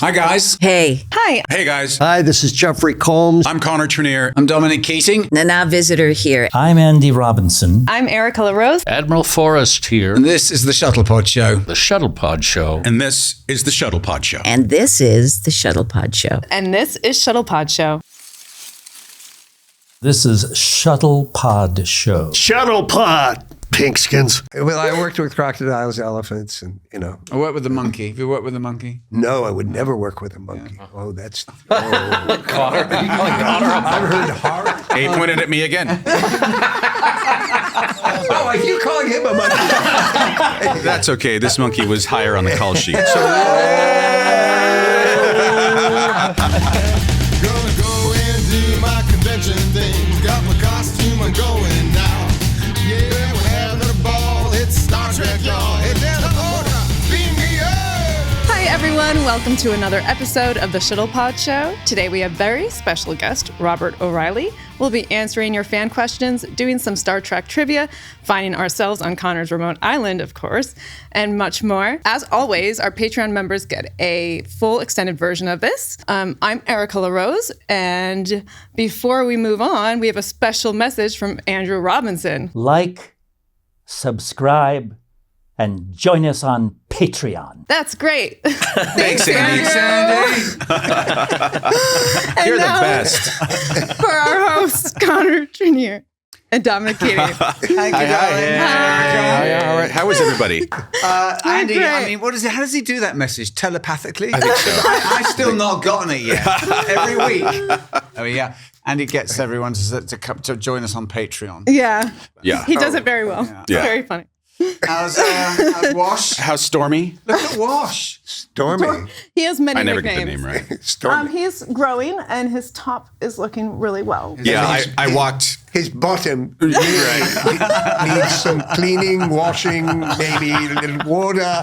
Hi, guys. Hey. Hi. Hey, guys. Hi, this is Jeffrey Combs. I'm Connor Trinneer. I'm Dominic Keating. Nana Visitor here. I'm Andy Robinson. I'm Erica LaRose. Admiral Forrest here. And this is the Shuttlepod Show. The Shuttlepod Show. And this is the Shuttlepod Show. And this is the Shuttlepod Show. And this is Shuttlepod Show. This is Shuttlepod Show. Shuttlepod, pinkskins. Well, I worked with crocodiles, elephants, and, I work with the monkey. Have you worked with the monkey? No, I would never work with a monkey. Yeah. Oh, that's... Connor? Are you calling Connor a monkey? I've heard horror. He pointed at me again. Oh, are you calling him a monkey? That's okay. This monkey was higher on the call sheet. So Gonna go and do my convention thing. Got my costume, I'm going now. Yeah, we're having a ball. It's Star Trek, y'all. Hey, down the border, beam me up. Hi, everyone. Welcome to another episode of the Shuttlepod Show. Today we have very special guest, Robert O'Reilly. We'll be answering your fan questions, doing some Star Trek trivia, finding ourselves on Connor's remote island, of course, and much more. As always, our Patreon members get a full extended version of this. I'm Erica LaRose, and before we move on, we have a special message from Andrew Robinson. Like, subscribe, and join us on Patreon. That's great. thanks, Andy. You're the best. For our hosts, Connor Trinneer and Dominic Keating. Hi. How is everybody? Andy, great. I mean, what is it? How does he do that message? Telepathically? I think so. I've still not gotten it yet. Every week. Oh, yeah. Andy gets everyone to come to join us on Patreon. Yeah. Yeah. He does it very well. Yeah. It's very funny. How's Wash? How's Stormy? Look at Wash. Stormy. He has many I never nicknames. get the name right. Stormy. He's growing, and his top is looking really well. Yeah, I walked. His bottom needs some cleaning, washing, maybe a little water.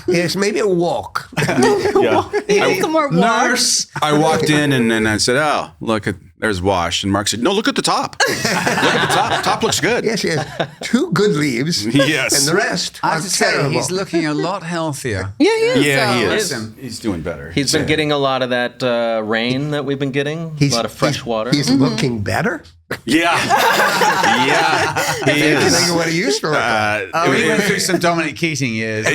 Yes, maybe a walk. Yeah. He needs some more water. Nurse. I walked in and then I said, "Oh, look at there's Wash." And Mark said, "No, look at the top. Look at the top. Top looks good." Yes, he has 2 good leaves. Yes. And the rest I are have to say, terrible. he's looking a lot healthier. Yeah, he is. Yeah, he so. is. Listen. He's doing better. He's been getting a lot of that rain that we've been getting, a lot of fresh water. He's looking better. Yeah. Yeah. He You is. think of what he used to look like. We went through some Dominic Keating years.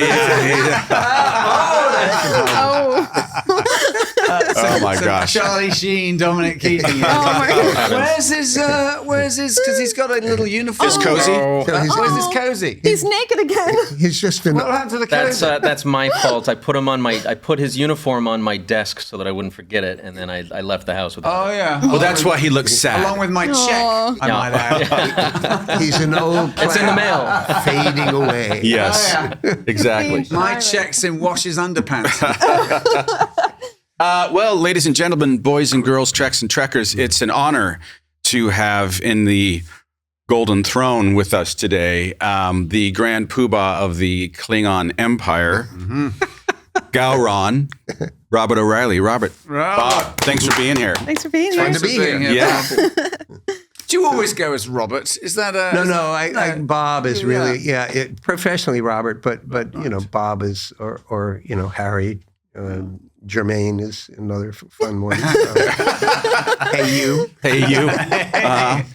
Oh my gosh. Charlie Sheen, Dominic Keating. Where's his? Because he's got a little uniform. His cozy? So Where's his cozy? He's naked again. he's just been... What happened to the cozy? That's my fault. I put his uniform on my desk so that I wouldn't forget it, and then I left the house with it. Oh yeah. Well, that's why he looks sad. Along with my check. I might add. He's an old It's in the mail. fading away. Yes. Exactly. My check's in Wash's underpants. Well, ladies and gentlemen, boys and girls, Treks and Trekkers, it's an honor to have in the Golden Throne with us today the Grand Poobah of the Klingon Empire, Gowron, Robert O'Reilly. Robert, Bob, thanks for being here. Thanks for being here. Fun to be here. Yeah. Do you always go as Robert? Is that a... No, Bob is really, professionally Robert, but Bob is, or Harry, Jermaine is another fun one. Hey, you. Hey, you.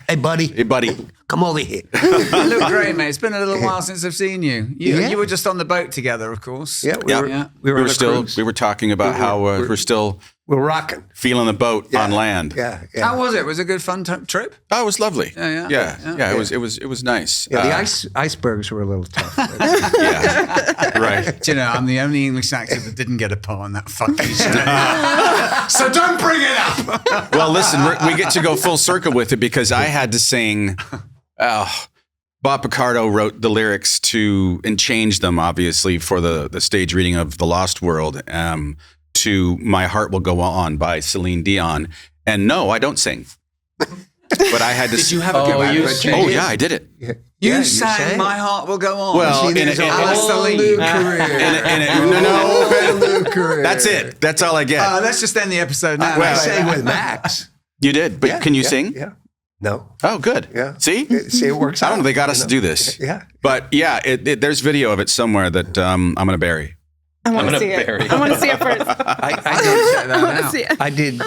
Hey, buddy. Hey, buddy. Come over here. You look great, mate. It's been a little while since I've seen you. Yeah. You were just on the boat together, of course. Yeah, we were on a cruise. We were talking about how we're still We're rocking. feeling the boat on land. Yeah. How was it? Was it a good fun trip? Oh, it was lovely. Yeah. It was nice. Yeah, the icebergs were a little tough. Yeah. Right. Do you know, I'm the only English actor that didn't get a part on that fucking show. So don't bring it up. Well, listen, we get to go full circle with it because I had to sing. Bob Picardo wrote the lyrics and changed them, obviously, for the stage reading of The Lost World to My Heart Will Go On by Celine Dion. And no, I don't sing. But I had to. Did you have a good Oh, yeah, I did it. You sang My Heart Will Go On. Well, in a career. That's it. That's all I get. Let's just end the episode now. I sang with Max. You did, but can you sing? Yeah. No. Oh, good. Yeah. See? See, it works I don't know. out. They got us to do this. Yeah. But yeah, there's video of it somewhere that I'm going to bury. I want I'm to gonna see it. bury I want to see it first. I want to see it. I did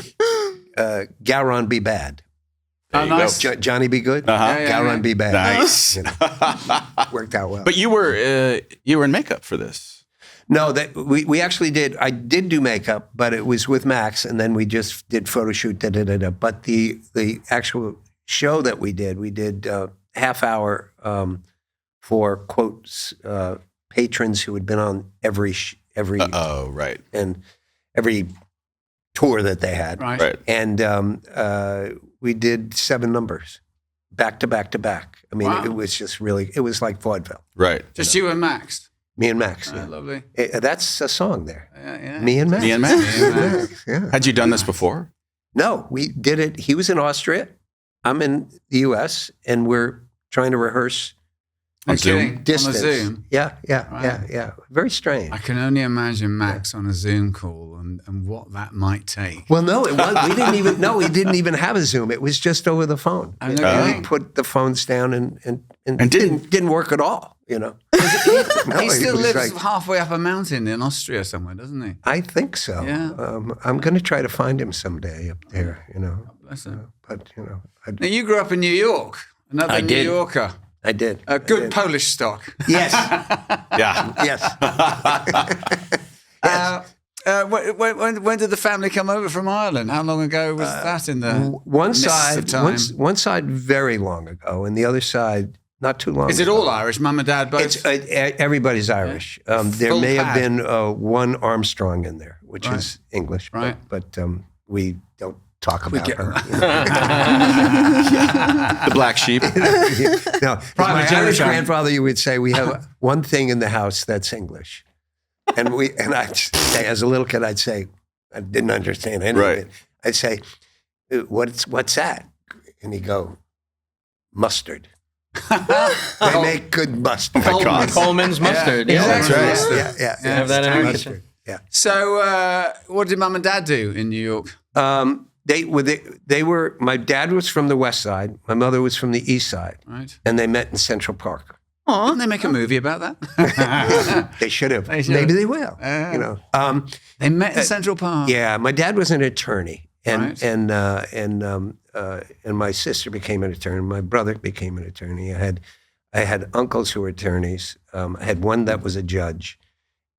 Gowron Be Bad. Oh, nice. Johnny Be Good. Gowron Be Bad. Nice. You know, worked out well. But you were in makeup for this. No, that we actually did. I did do makeup, but it was with Max, and then we just did photo shoot. But the actual show that we did half hour for quotes patrons who had been on every Right. and every tour that they had. Right. And we did 7 numbers back to back to back. I mean, Wow. it was just really, it was like vaudeville. Right. Just you and Max. Me and Max. Yeah. Lovely. That's a song there. Yeah. Me and Max. Me and Max. Me and Max, yeah. Had you done this before? No, we did it. He was in Austria. I'm in the U.S. and we're trying to rehearse On Zoom? kidding. distance. On a Zoom. Yeah. Right. Very strange. I can only imagine Max on a Zoom call and what that might take. Well, no, it was. We didn't even. No, we didn't even have a Zoom. It was just over the phone. Oh, no We kidding. put the phones down and didn't- didn't work at all. You know. No, He it still was lives like- halfway up a mountain in Austria somewhere, doesn't he? I think so. Yeah. I'm going to try to find him someday up there. You know. Bless him. But you know, Now, you grew up in New York. Another I New did. Yorker. I did. A good Polish stock. Yes. Yeah. Yes. When did the family come over from Ireland? How long ago was that in the One mists of side, time? one side, very long ago, and the other side, not too long. Is it ago. all Irish? Mum and dad both? It's everybody's Irish. There Full may pad. have been one Armstrong in there, which Right. is English, Right. but we don't talk about her. The black sheep. No, my Irish grandfather, you would say, we have one thing in the house that's English, and I'd say, as a little kid, I'd say, I didn't understand any Right. of it. I'd say, what's that? And he'd go, mustard. They make good mustard. Oh my God. Coleman's mustard. Yeah, Yeah, exactly. that's right. Yeah. Have that in our Mustard. kitchen. Yeah. So, what did Mum and Dad do in New York? They were. My dad was from the West Side. My mother was from the East Side, Right? and they met in Central Park. Didn't they make a movie about that? They should have. They should. Maybe they will. You know. They met in Central Park. Yeah. My dad was an attorney, Right. and my sister became an attorney. My brother became an attorney. I had uncles who were attorneys. I had one that was a judge,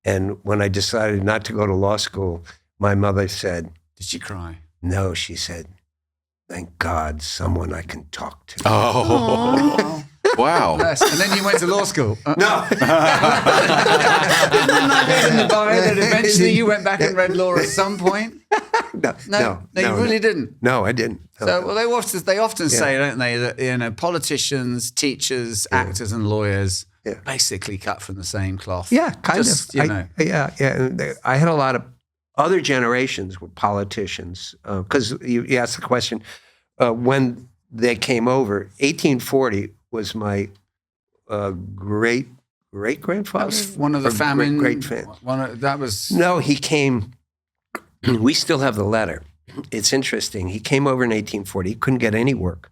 and when I decided not to go to law school, my mother said, Did she cry? "No," she said, "Thank God, someone I can talk to." Oh. Wow. Yes. And then you went to law school. No. Didn't I read in the bio that eventually you went back and read law at some point? No, you really didn't. No, I didn't. No, So, no. well, they often say, don't they, that politicians, teachers, actors, and lawyers basically cut from the same cloth. Yeah, kind Just, of. You know. Yeah. And I had a lot of other generations with politicians because you asked the question when they came over. 1840 was my great grandfather. That was one of the Or famine. great fan. That was. No, he came. We still have the letter. It's interesting. He came over in 1840. He couldn't get any work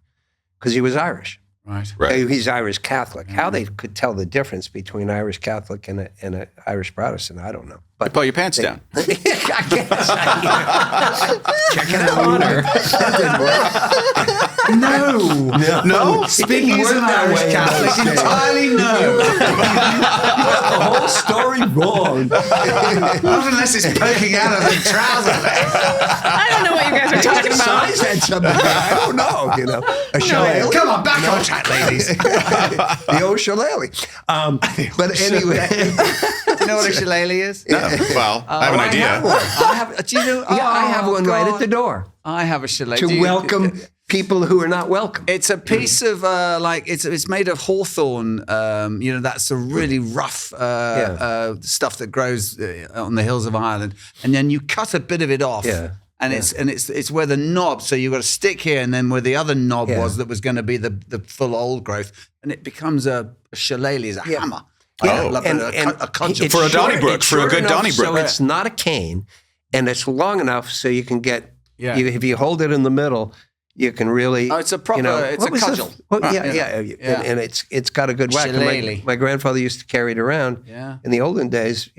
because he was Irish. Right. Right. He's Irish Catholic. How they could tell the difference between Irish Catholic and an Irish Protestant, I don't know. But Pull your pants down. I guess. Checking out honor. No. Speaking as an Irish Catholic, entirely no. The whole story wrong. Not unless it's poking out of the trouser leg. I don't know what you guys are talking about. Size had something. I don't know. You know, a shillelagh. Come on, back on track, ladies. The old shillelagh. But anyway, You know what a shillelagh is? No. Well, I have an idea. I have. Do you know? I have one right at the door I have a shillelagh. to welcome people who are not welcome. It's a piece of it's made of hawthorn. That's a really rough stuff that grows on the hills of Ireland, and then you cut a bit of it off. Yeah. And it's where the knob. So you've got a stick here, and then where the other knob was that was going to be the full old growth, and it becomes a shillelagh, is a hammer. A cudgel. For a Donnybrook, it's for a short good enough Donnybrook. So it's not a cane, and it's long enough so you can get. Yeah. If you hold it in the middle, you can really. Oh, it's a proper. It's what a was the- cudgel. Yeah. And it's got a good whack. And Shillelagh. my grandfather used to carry it around. Yeah. In the olden days,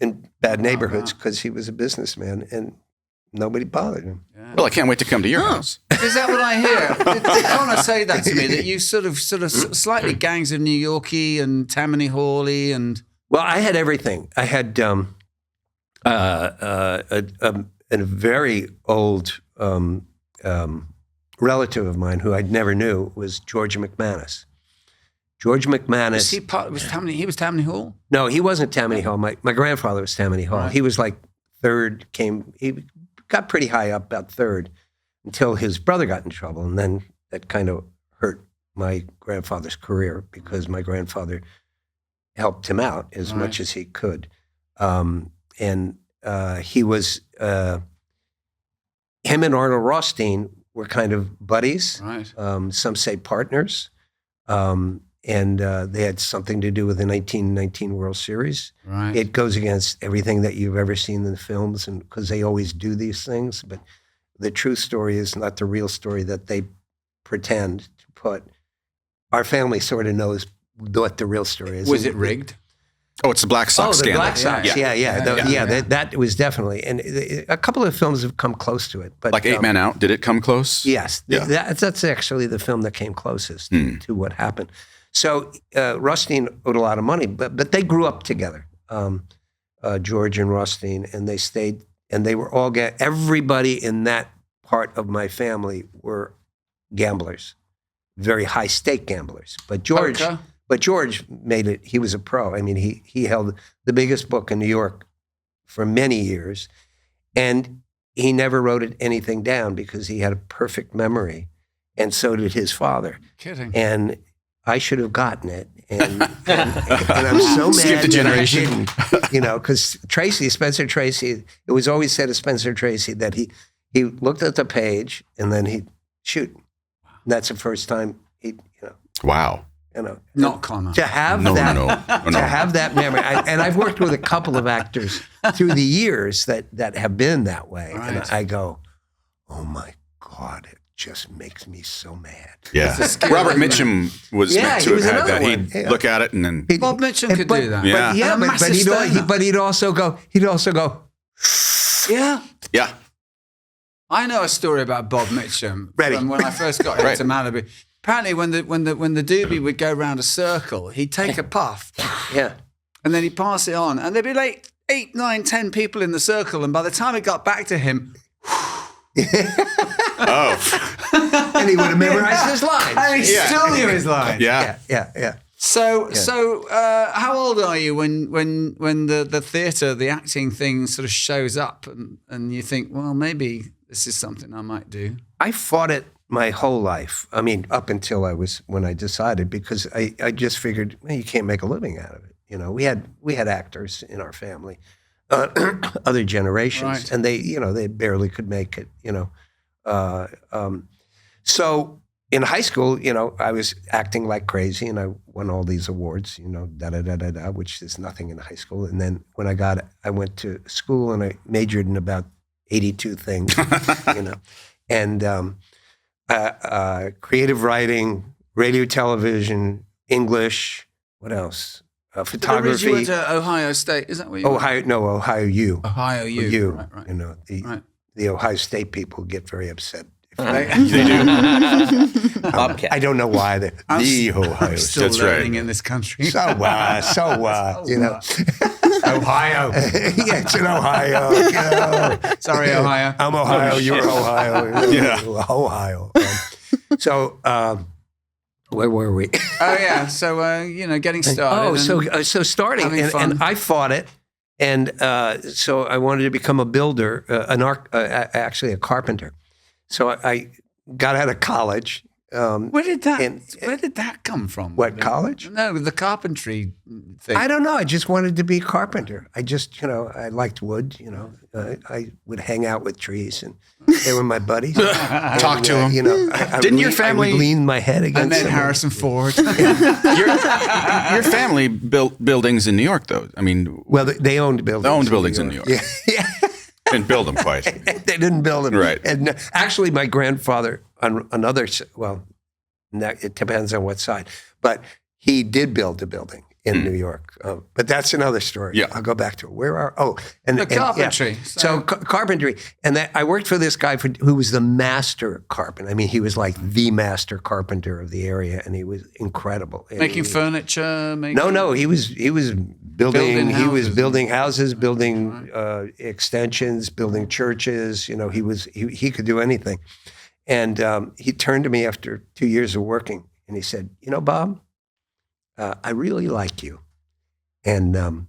in bad neighborhoods because he was a businessman and nobody bothered him. Well, I can't wait to come to your house. Is that what I hear? Did Connor say that to me? That you sort of slightly Gangs of New Yorkie and Tammany Hawley and... Well, I had everything. I had a very old relative of mine who I never knew was George McManus. George McManus. He was Tammany Hall? No, he wasn't Tammany Hall. My grandfather was Tammany Hall. Right. He was like third, he got pretty high up, about third, until his brother got in trouble. And then that kind of hurt my grandfather's career because my grandfather helped him out as much as he could. He was, him and Arnold Rothstein were kind of buddies. Right. Some say partners. And they had something to do with the 1919 World Series. Right. It goes against everything that you've ever seen in the films, and because they always do these things. But the true story is not the real story that they pretend to put. Our family sort of knows what the real story is. Was it rigged? Oh, it's the Black Sox scandal. Black Sox, yeah. That was definitely, and a couple of films have come close to it. But Like 8 Men Out, did it come close? Yes, Yeah. that's actually the film that came closest to what happened. So Rothstein owed a lot of money, but they grew up together, George and Rothstein, and they stayed, and they were all everybody in that part of my family were gamblers, very high stake gamblers. But George. Poker? But George made it, he was a pro. I mean, he held the biggest book in New York for many years, and he never wrote anything down because he had a perfect memory, and so did his father. Kidding. And I should have gotten it, and I'm so Skip mad the generation. that I didn't, because Spencer Tracy, it was always said of Spencer Tracy that he looked at the page and then he'd shoot. And that's the first time Wow. Not Connor. To have No. to have that memory, and I've worked with a couple of actors through the years that have been that way, and Right. I go, "Oh my God, it just makes me so mad." Yeah. It's a skill, Robert isn't Mitchum was Yeah, meant he to have was had another that. one. He'd Yeah. look at it and then. Bob Mitchum could do that. Yeah. Yeah, And a but massive he'd also go. Yeah. Yeah. I know a story about Bob Mitchum Ready. from when I first got Right. into Malibu. Apparently, when the doobie would go round a circle, he'd take a puff Yeah. and then he'd pass it on, and there'd be like 8, 9, 10 people in the circle, and by the time it got back to him, And he would have memorized his lines. and he still knew his line. Yeah. Yeah. So how old are you when the theatre, the acting thing sort of shows up, and you think, well, maybe this is something I might do? I fought it my whole life. I mean, up until when I decided, because I just figured, well, you can't make a living out of it. We had actors in our family, other generations, Right. and they barely could make it. So in high school, I was acting like crazy, and I won all these awards. Which is nothing in high school. And then when I went to school and I majored in about 82 things, and creative writing, radio, television, English. What else? Photography. You went to Ohio State. Is that what you went? Ohio U. Ohio U. U. Right. The Ohio State people get very upset. They do. Bobcat. I don't know why. The Ohio I'm State. still That's right. learning in this country. So Ohio. Yeah, it's in Ohio. Sorry, Ohio. I'm Ohio. You're Ohio. Yeah. Ohio. Where were we? Oh yeah. So getting started. So starting, having fun. and I fought it, and so I wanted to become a builder, actually a carpenter. So I got out of college. Where did that come from? What, college? No, the carpentry thing. I don't know. I just wanted to be a carpenter. I just, I liked wood. I would hang out with trees, and they were my buddies. Talk to them. Didn't your family- I would lean my head against and then them. Harrison Ford. Your family built buildings in New York, though. I mean, Well, they owned buildings. They owned buildings in New York. Yeah. didn't build them quite. They didn't build them. Right. And actually, my grandfather on another, it depends on what side, but he did build a building in New York. But that's another story. Yeah. I'll go back to it. The carpentry. So carpentry. And I worked for this guy who was the master carpenter. I mean, he was like the master carpenter of the area, and he was incredible. Making furniture. No, he was building. He was building houses, building extensions, building churches. You know, he could do anything. And he turned to me after 2 years of working, and he said, "You know, Bob, I really like you, and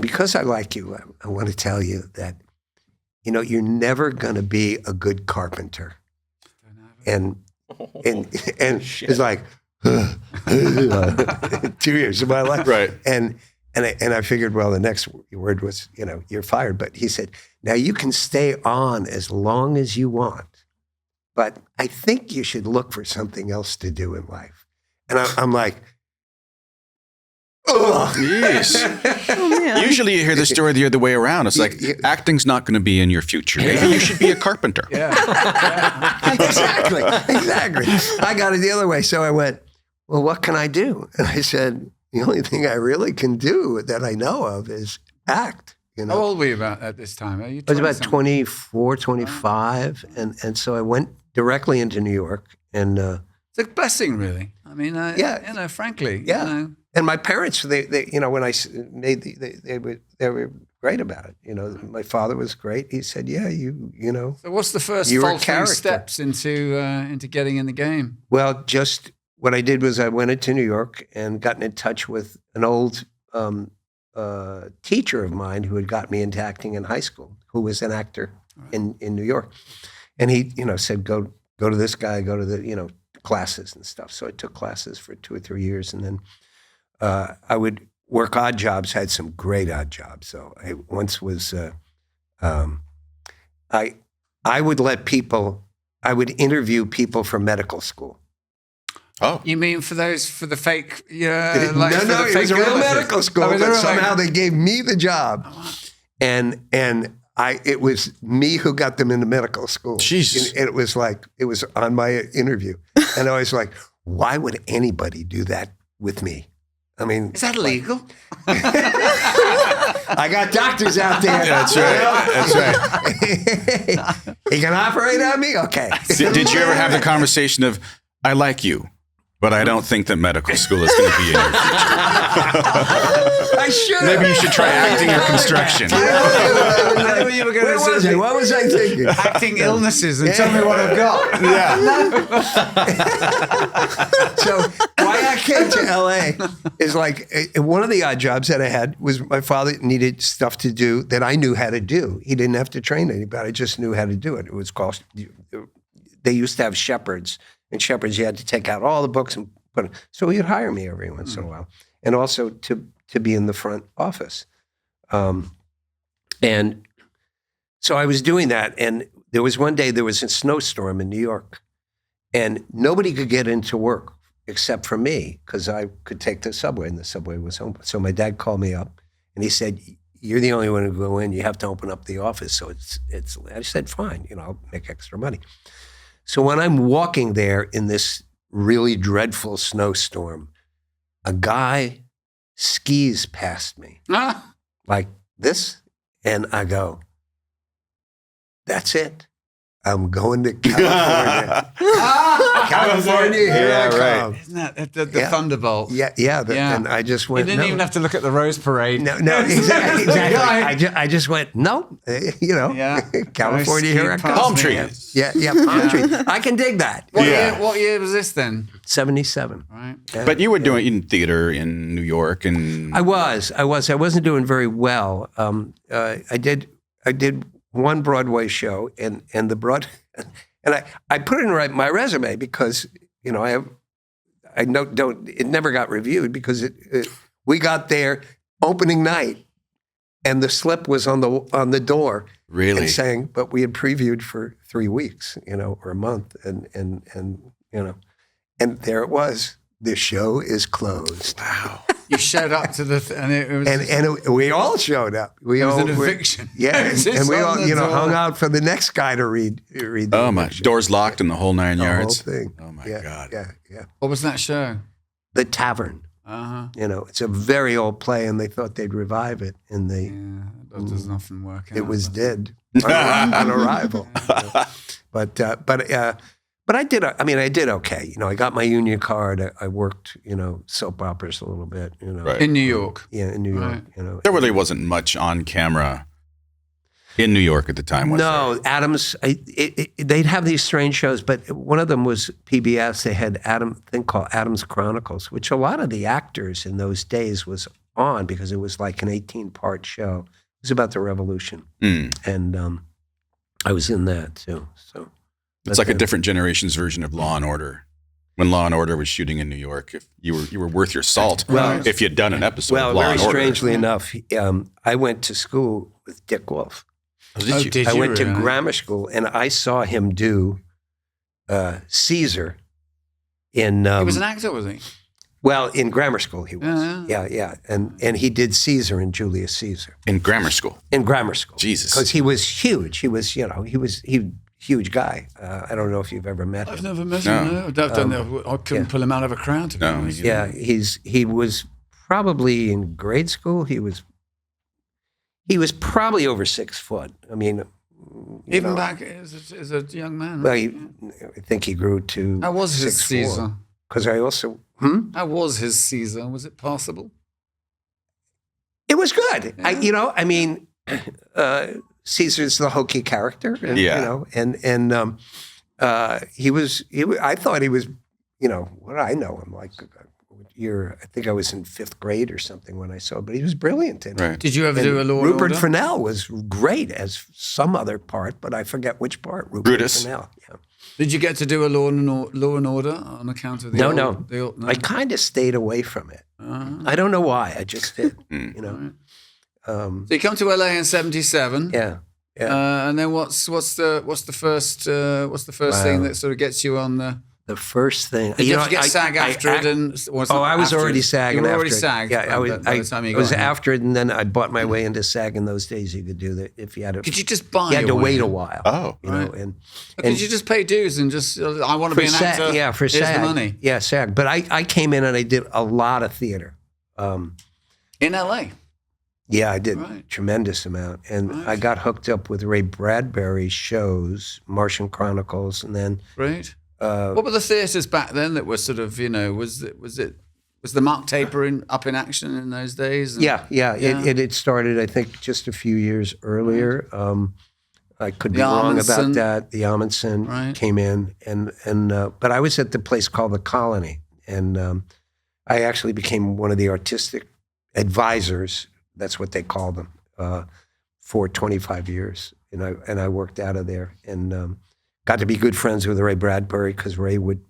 because I like you, I want to tell you that, you know, you're never going to be a good carpenter." And it's like 2 years of my life, Right? And I figured, well, the next word was, you know, you're fired. But he said, now you can stay on as long as you want, but I think you should look for something else to do in life. And I'm like, oh, Yes. Oh, man. Usually you hear the story the other way around. It's like, acting's not going to be in your future. Maybe you should be a carpenter. exactly. I got it the other way. So I went, well, what can I do? And I said, the only thing I really can do that I know of is act. You know? How old were you at this time? Are you I was about 20-something? 24, 25. And so I went directly into New York. And It's a blessing, really. I mean, Yeah. you know, frankly. Yeah. You know. and my parents, they you know, when I made they were great about it. You know, my father was great. He said, yeah, you know. So what's the first You were a faltering character. steps into getting in the game? Well, just what I did was I went into New York and gotten in touch with an old teacher of mine who had got me into acting in high school, who was an actor in New York. And he, you know, said, go to this guy, go to the, you know, classes and stuff. So I took classes for 2 or 3 years. And then I would work odd jobs, had some great odd jobs. So I once was, I would I would interview people for medical school. Oh, You mean for the fake? Yeah, No, for the it fake was a real illnesses? medical school, Oh, was it but real somehow medical- they gave me the job. And it was me who got them into medical school. Jesus. And it was like, it was on my interview. And I was like, why would anybody do that with me? I mean, Is that illegal? I got doctors out there. that's right. That's right. He can operate on me? Okay. Did you ever have the conversation of, I like you, but I don't think that medical school is going to be in your future? I should. Maybe you should try acting or construction. I knew you were going Where to was say I? What was I thinking? acting illnesses and tell me what I've got. So why I came to LA is like one of the odd jobs that I had was my father needed stuff to do that I knew how to do. He didn't have to train anybody. I just knew how to do it. It was called, they used to have shepherds. And shepherds, you had to take out all the books and put them. So he'd hire me every once in a while. And also to be in the front office. And so I was doing that. And there was one day, there was a snowstorm in New York. And nobody could get into work except for me because I could take the subway and the subway was open. So my dad called me up and he said, you're the only one who go in. You have to open up the office. So it's. I said, fine, you know, I'll make extra money. So when I'm walking there in this really dreadful snowstorm, a guy skis past me like this. And I go, that's it. I'm going to California. California, here I come. Isn't that the Thunderbolt? Yeah. And I just You went, didn't no. even have to look at the Rose Parade. No, exactly. I just went, no, you know, California, here I come. Palm trees. Yeah, palm tree. I can dig that. What year was this then? 77. Right. Yeah. But you were doing in theater in New York, and I wasn't doing very well. I did one Broadway show, and I put it in my resume because, you know, it never got reviewed because we got there opening night, and the slip was on the door, really and saying, but we had previewed for 3 weeks, you know, or a month, and you know, and there it was. The show is closed. wow. You showed up to and it was And we all showed up. it was an eviction. Yeah, It's and we all, on the door. hung out for the next guy to read the Oh my! eviction. Doors locked and the whole 9 The yards. whole thing. Oh my Yeah, God. Yeah. What was that show? The Tavern. You know, it's a very old play, and they thought they'd revive it, and that doesn't often work out. It was dead on arrival. But I did. I mean, I did okay. You know, I got my union card. I worked, you know, soap operas a little bit. You know, Right. In New York. Yeah, in New York. You know, There really wasn't much on camera in New York at the time, was no, there? Adams. They'd have these strange shows, but one of them was PBS. They had thing called Adams Chronicles, which a lot of the actors in those days was on because it was like an 18-part show. It was about the Revolution, and I was in that too. So It's like a different generation's version of Law and Order. When Law and Order was shooting in New York, if you were worth your salt if you'd done an episode of Law very and Order. strangely enough, I went to school with Dick Wolf. Did I you went to really? grammar school, and I saw him do Caesar in. He was an actor, was he? Well, in grammar school he was. Yeah. And he did Caesar in Julius Caesar. In grammar school? In grammar school. Jesus. Because he was huge. He was huge guy. I don't know if you've ever met him. I've never met him. No. I don't know. I couldn't pull him out of a crowd. To be honest. Yeah, he was probably in grade school. He was probably over 6 foot. I mean, even back as a young man. Well, I think he grew to. How was his 6'4". Caesar? Because I also. How was his Caesar? Was it passable? It was good. Caesar's the hokey character. And, Yeah. You know, he was. I thought he was. You know, what I know him like. I think I was in 5th grade or something when I saw it, but he was brilliant in it. Right. Did you ever do a Law and Rupert Order? Fennell was great as some other part, but I forget which part. Rupert Brutus. Fennell. Yeah. Did you get to do a Law and Order on account of the No. I kind of stayed away from it. I don't know why. I just did. You know. So you come to LA in '77. Yeah. And then what's the first thing that sort of gets you on the? The first thing. Did you have to get SAG after it? I was already SAG. You were after already it. SAG. Yeah, by the time you I was got here. after it, and then I bought my way into SAG. In those days, you could do that if you had to. Could you just buy? You had to your way wait in? a while. Oh, you know, and Could you just pay dues and just I want to be an SAG, actor? yeah, for Here's SAG. the money Yeah, SAG. But I came in and I did a lot of theater. in LA. Yeah, I did tremendous amount, and I got hooked up with Ray Bradbury shows, Martian Chronicles, and then. Right. What were the theatres back then that were sort of, you know, was the Mark Taper up in action in those days? And, Yeah. It started, I think, just a few years earlier. I could be The wrong Amundsen. about that. The Amundsen came in, but I was at the place called the Colony, and I actually became one of the artistic advisors. That's what they call them for 25 years, and I worked out of there and. Got to be good friends with Ray Bradbury because Ray would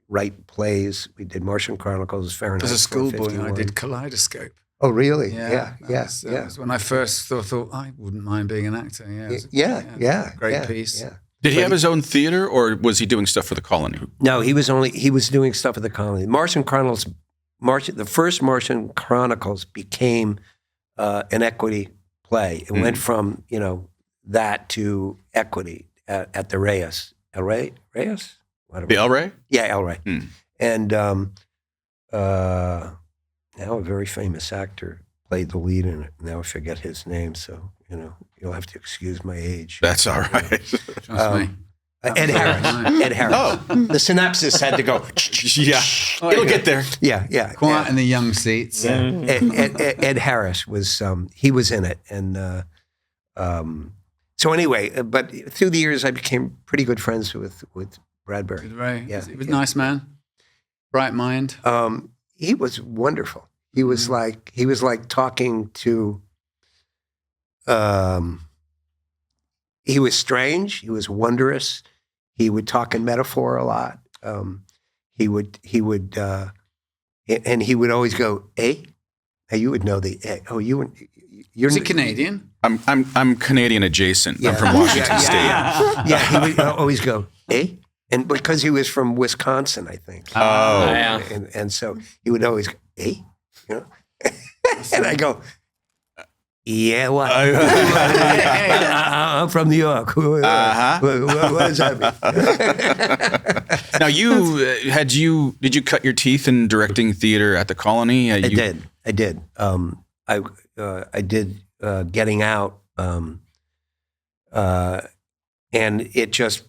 write plays. We did Martian Chronicles, Fahrenheit. As a schoolboy, I 451. did Kaleidoscope. Oh, really? That was when I first thought I wouldn't mind being an actor. Great piece. Yeah. Did he have his own theater, or was he doing stuff for the Colony? No, he was doing stuff at the Colony. Martian Chronicles, the first Martian Chronicles became an equity play. It went from that to equity. At the Reyes. Reyes? Whatever. The El Rey? Yeah, El Rey. And now a very famous actor played the lead in it. Now I forget his name, so, you'll have to excuse my age. That's all right. Trust me. Ed Harris. Oh. The synopsis had to go. Yeah. It'll get there. Yeah. Quiet in the young seats. Yeah. Ed Harris was, he was in it. And so anyway, but through the years, I became pretty good friends with Bradbury. With Ray. Yeah. He was a nice man. Bright mind. He was wonderful. He was like talking to. He was strange. He was wondrous. He would talk in metaphor a lot. He would, and he would always go, "Eh?" Now you would know the "eh." Oh, you're. Is he Canadian? I'm Canadian adjacent. I'm from Washington State. Yeah, he would always go, "Eh?" And because he was from Wisconsin, I think. Oh. Yeah. And so he would always go, "Eh?" And I go, "Yeah, what?" I'm from New York. Uh-huh. What does that mean? Now, did you cut your teeth in directing theater at the Colony? I did. I did Getting Out, and it just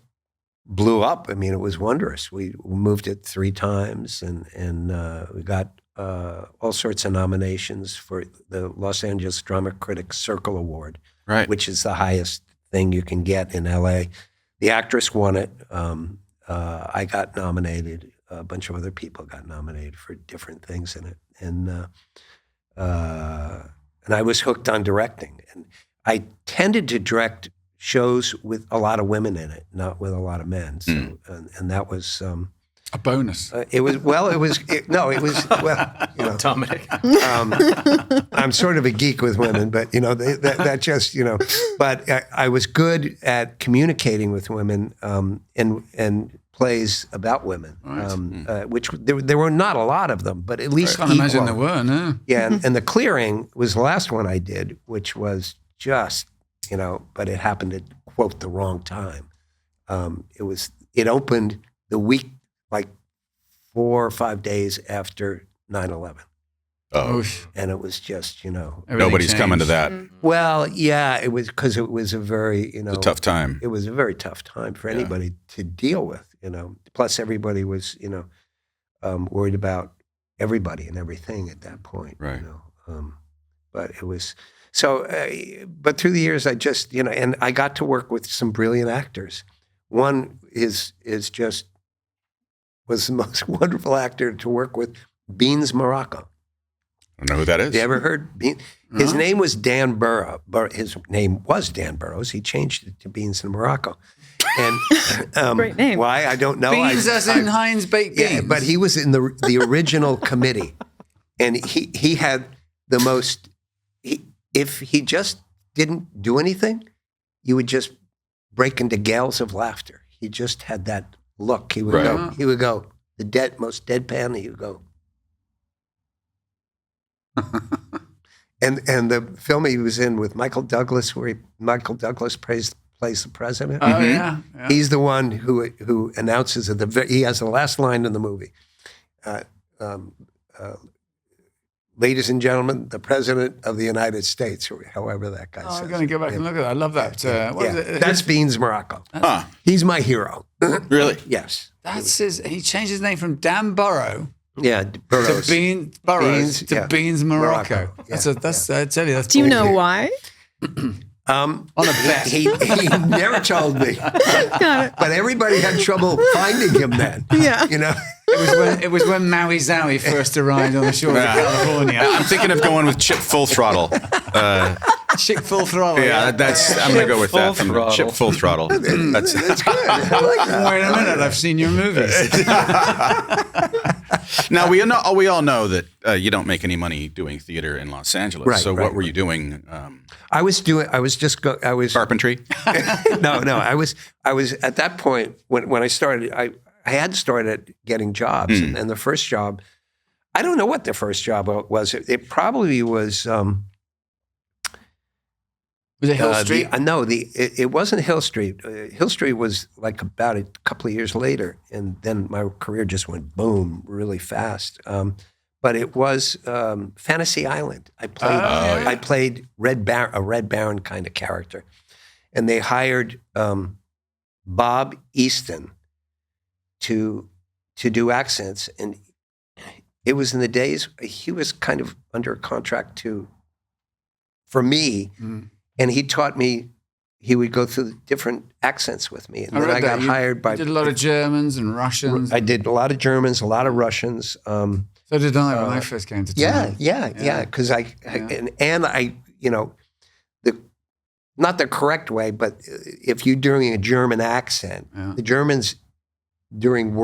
blew up. I mean, it was wondrous. We moved it 3 times, and we got all sorts of nominations for the Los Angeles Drama Critics Circle Award, right, which is the highest thing you can get in LA. The actress won it. I got nominated. A bunch of other people got nominated for different things in it, and I was hooked on directing. And I tended to direct shows with a lot of women in it, not with a lot of men. So, and that was a bonus. Dominic. I'm sort of a geek with women, but that just But I was good at communicating with women and plays about women, right. Which there were not a lot of them, but at least I can't imagine there were. No. Yeah, and The Clearing was the last one I did, which was just but it happened at quote the wrong time. It opened the week, like 4 or 5 days after 9/11. Oh, and it was just nobody's changed. Coming to that. Well, yeah, it was because it was a very it's a tough time. It was a very tough time for anybody to deal with. Plus everybody was worried about everybody and everything at that point. Right. But it was so. But through the years, I just and I got to work with some brilliant actors. One was the most wonderful actor to work with, Beans Morocco. I don't know who that is. You ever heard Beans? His name was Dan Burrow. His name was Dan Burrows. He changed it to Beans in Morocco. And great name. Why? I don't know. Beans as in Heinz baked beans. Yeah, but he was in the original committee. And he had the most, if he just didn't do anything, you would just break into gales of laughter. He just had that look. He would go, most deadpan, he would go. and the film he was in with Michael Douglas, where Michael Douglas plays the president. Oh yeah. He's the one who announces he has the last line in the movie. Ladies and gentlemen, the President of the United States, or however that guy says. I'm going to go back and look at that. I love that. What is it? That's Beans Morocco. He's my hero. Really? Yes. That's he changed his name from Dan Burrow. Yeah, Burrows. To Beans Morocco. Yeah. That's I tell you, that's. Do you know why? On a bet. He never told me. Got it. But everybody had trouble finding him then. Yeah. It was when Maui Zowie first arrived on the shore of California. I'm thinking of going with Chip Full Throttle. Chip Full Throttle. Yeah, I'm going to go with that. Chip Full Throttle. That's good. I like that. Wait a minute, I've seen your movies. Now we all know that you don't make any money doing theater in Los Angeles. Right, so what were you doing? I was carpentry. No. I was at that point when I started. I had started getting jobs, and the first job, I don't know what the first job was. It probably was. Was it Hill Street? It wasn't Hill Street. Hill Street was like about a couple of years later, and then my career just went boom really fast. But it was Fantasy Island. I played a Red Baron kind of character, and they hired Bob Easton to do accents, and it was in the days he was kind of under a contract for me. And he taught me, he would go through different accents with me. And then I got hired by... You did a lot of Germans and Russians. I did a lot of Germans, a lot of Russians. So did I when I first came to town. Yeah. Because not the correct way, but if you're doing a German accent, the Germans during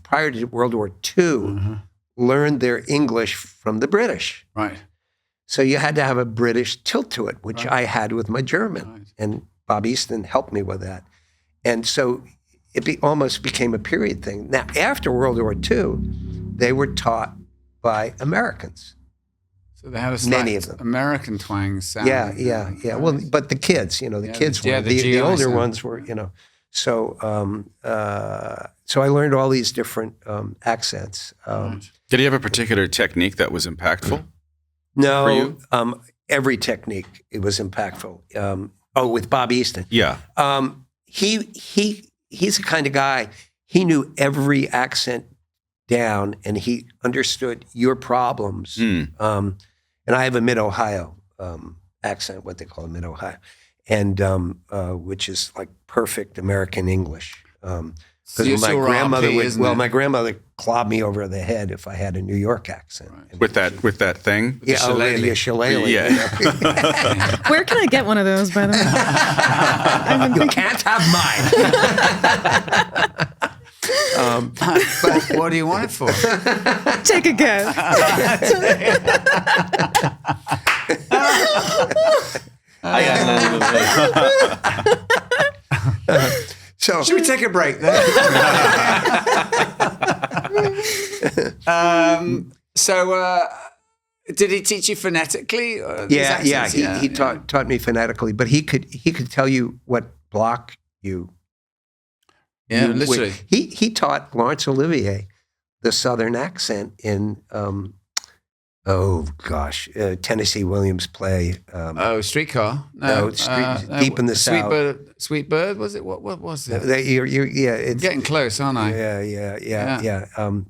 prior to World War II, learned their English from the British. Right. So you had to have a British tilt to it, which I had with my German. Right. And Bob Easton helped me with that. And so it almost became a period thing. Now, after World War II, they were taught by Americans. So they had a many of them. American twang sound. Yeah. Well, but the kids, the older ones were, So so I learned all these different accents. Did he have a particular technique that was impactful? For No, you? Every technique, it was impactful. With Bob Easton. Yeah. He's the kind of guy, he knew every accent down and he understood your problems. And I have a Mid-Ohio accent, what they call a Mid-Ohio, and which is like perfect American English. Because my grandmother my grandmother clobbed me over the head if I had a New York accent. Right. With that thing? Yeah, a shillelagh. Yeah. You know? Where can I get one of those, by the way? You can't have mine. But what do you want it for? Take a guess. I got nothing. So Should we take a break then? Did he teach you phonetically? Yeah. He taught me phonetically, but he could tell you what block you. Yeah, literally. He taught Laurence Olivier the Southern accent in Tennessee Williams' play. Streetcar. Deep in the South. Sweet Bird, was it? What was it? It's getting close, aren't I? Yeah.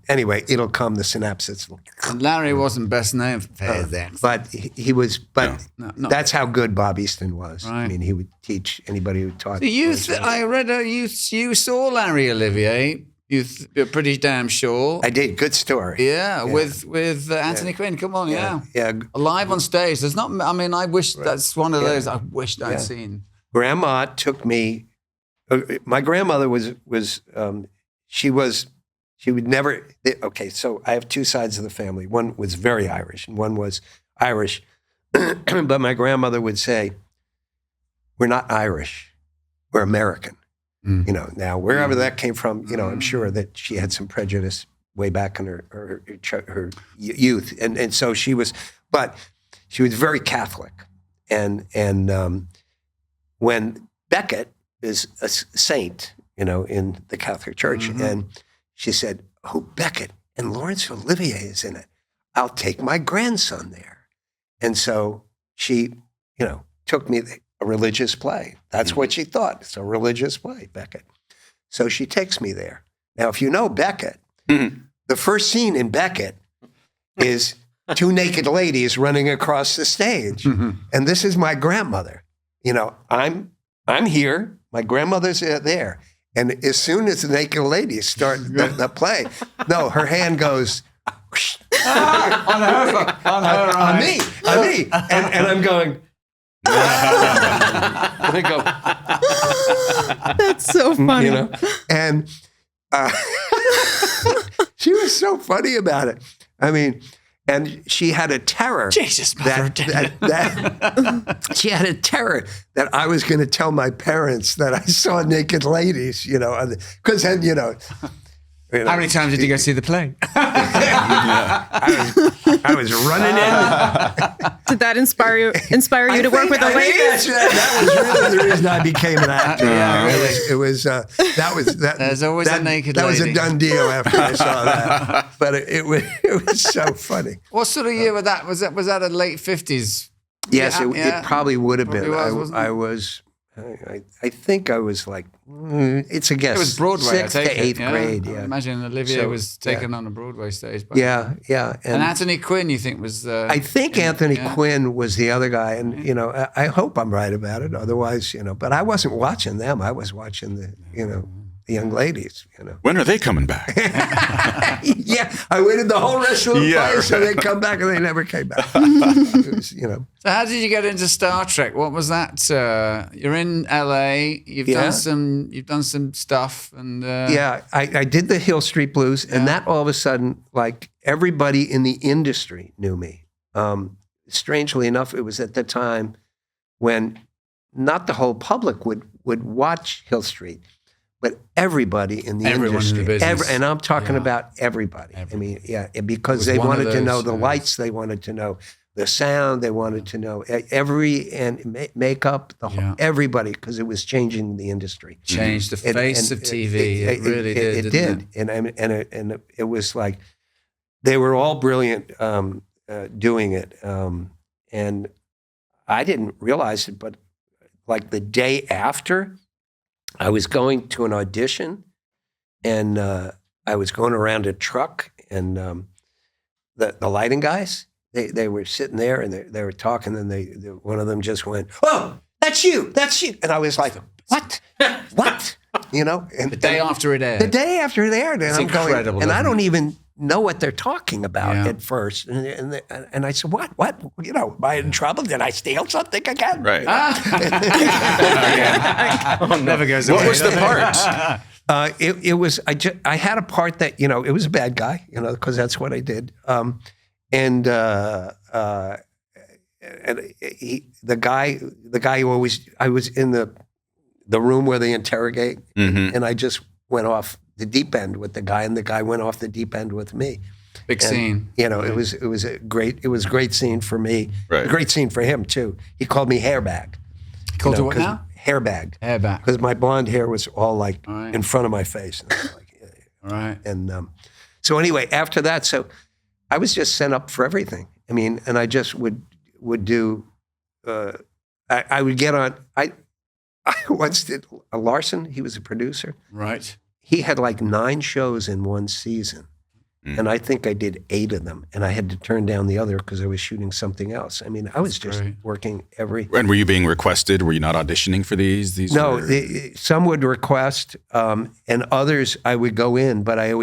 Anyway, it'll come. The synapses. And Larry wasn't best known for his accent. But he was. But No, that's how good Bob Easton was. Right. I mean, he would teach anybody who taught. I read you saw Larry Olivier. You're pretty damn sure. I did. Good story. Yeah, with Anthony Quinn. Come on, yeah. Live on stage. There's not. I mean, I wish that's one of those I wished I'd seen. Grandma took me. My grandmother was she would never. Okay, so I have two sides of the family. One was very Irish, and one was Irish. But my grandmother would say, "We're not Irish. We're American." You know, now wherever that came from, you know, I'm sure that she had some prejudice way back in her youth, and so she was, but she was very Catholic, and when Beckett is a saint, you know, in the Catholic Church, and she said, "Oh, Beckett and Laurence Olivier is in it. I'll take my grandson there," and so she, you know, took me. A religious play. That's what she thought. It's a religious play, Beckett. So she takes me there. Now, if you know Beckett, the first scene in Beckett is two naked ladies running across the stage. And this is my grandmother. You know, I'm here. My grandmother's there. And as soon as the naked ladies start the play, no, her hand goes on me. And I'm going, and I go, that's so funny. You know, and she was so funny about it. I mean, and she had a terror. Jesus, that she had a terror that I was going to tell my parents that I saw naked ladies. You know, because then you know. How many times did you go see the play? I was running in. Did that inspire you to work with a lady? That was really the reason I became an actor. It was that. There's always a naked lady. That was lady. a done deal after I saw that. But it was so funny. What sort of year was that? Was that a late 50s? Yes, it probably would have been. I think I was like, it's a guess. It was Broadway, 6th to 8th grade. Yeah, I imagine Olivier was taken on a Broadway stage. Yeah. And Anthony Quinn, you think was? I think Anthony Quinn was the other guy, and you know, I hope I'm right about it. Otherwise, you know, but I wasn't watching them. I was watching the young ladies. You know, when are they coming back? Yeah, I waited the whole rest of the play, so they come back, and they never came back. It was, you know. So how did you get into Star Trek? What was that? You're in LA. You've done some stuff, and I did the Hill Street Blues, and that all of a sudden, like everybody in the industry knew me. Strangely enough, it was at the time when not the whole public would watch Hill Street. But everybody in the industry, in the business. and I'm talking about everybody. I mean, because they wanted to know the lights. They wanted to know the sound. They wanted to know makeup, everybody, because it was changing the industry. Changed the face of TV. It really did. It did. And it was like they were all brilliant doing it. And I didn't realize it, but like the day after, I was going to an audition, and I was going around a truck, and the lighting guys, they were sitting there, and they were talking, and one of them just went, "Oh, that's you," and I was like, "What? What?" You know? And the day after it aired. The day after it aired, and it's I'm incredible, going, and I don't even know what they're talking about at first, and I said, "What? You know, am I in trouble? Did I steal something again?" Right. Never goes away. What was the part? It was I had a part that, you know, it was a bad guy, you know, because that's what I did. And the guy who always, I was in the room where they interrogate, and I just went off the deep end with the guy, and the guy went off the deep end with me. Big scene. You know, it was a great scene for me. Right. A great scene for him too. He called me hairbag. He called you what now? Hairbag. Hairbag. Because my blonde hair was all like in front of my face. And I was like, Right. And so anyway, after that, so I was just sent up for everything. I mean, and I just would do. I would get on. I once did a Larson. He was a producer. Right. He had like 9 shows in one season. And I think I did 8 of them, and I had to turn down the other because I was shooting something else. I mean, I was just working every. And were you being requested? Were you not auditioning for these? No, some would request, and others I would go in, but I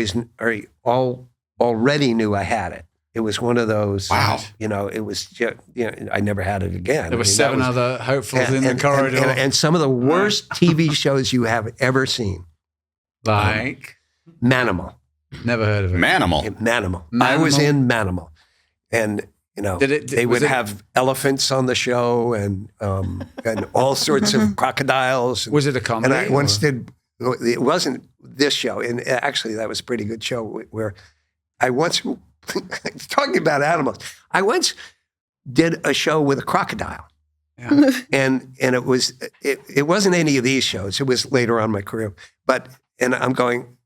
already knew I had it. It was one of those. Wow. You know, it was just, you know, I never had it again. There were 7 other hopefuls in the corridor, and some of the worst TV shows you have ever seen, like Manimal. Never heard of it. Manimal. I was in Manimal, and you know they would have elephants on the show, and all sorts of crocodiles. Was it a comedy? And I once did. It wasn't this show, and actually that was a pretty good show. Where I once talking about animals, I once did a show with a crocodile. Yeah. and it wasn't any of these shows. It was later on in my career, and I'm going.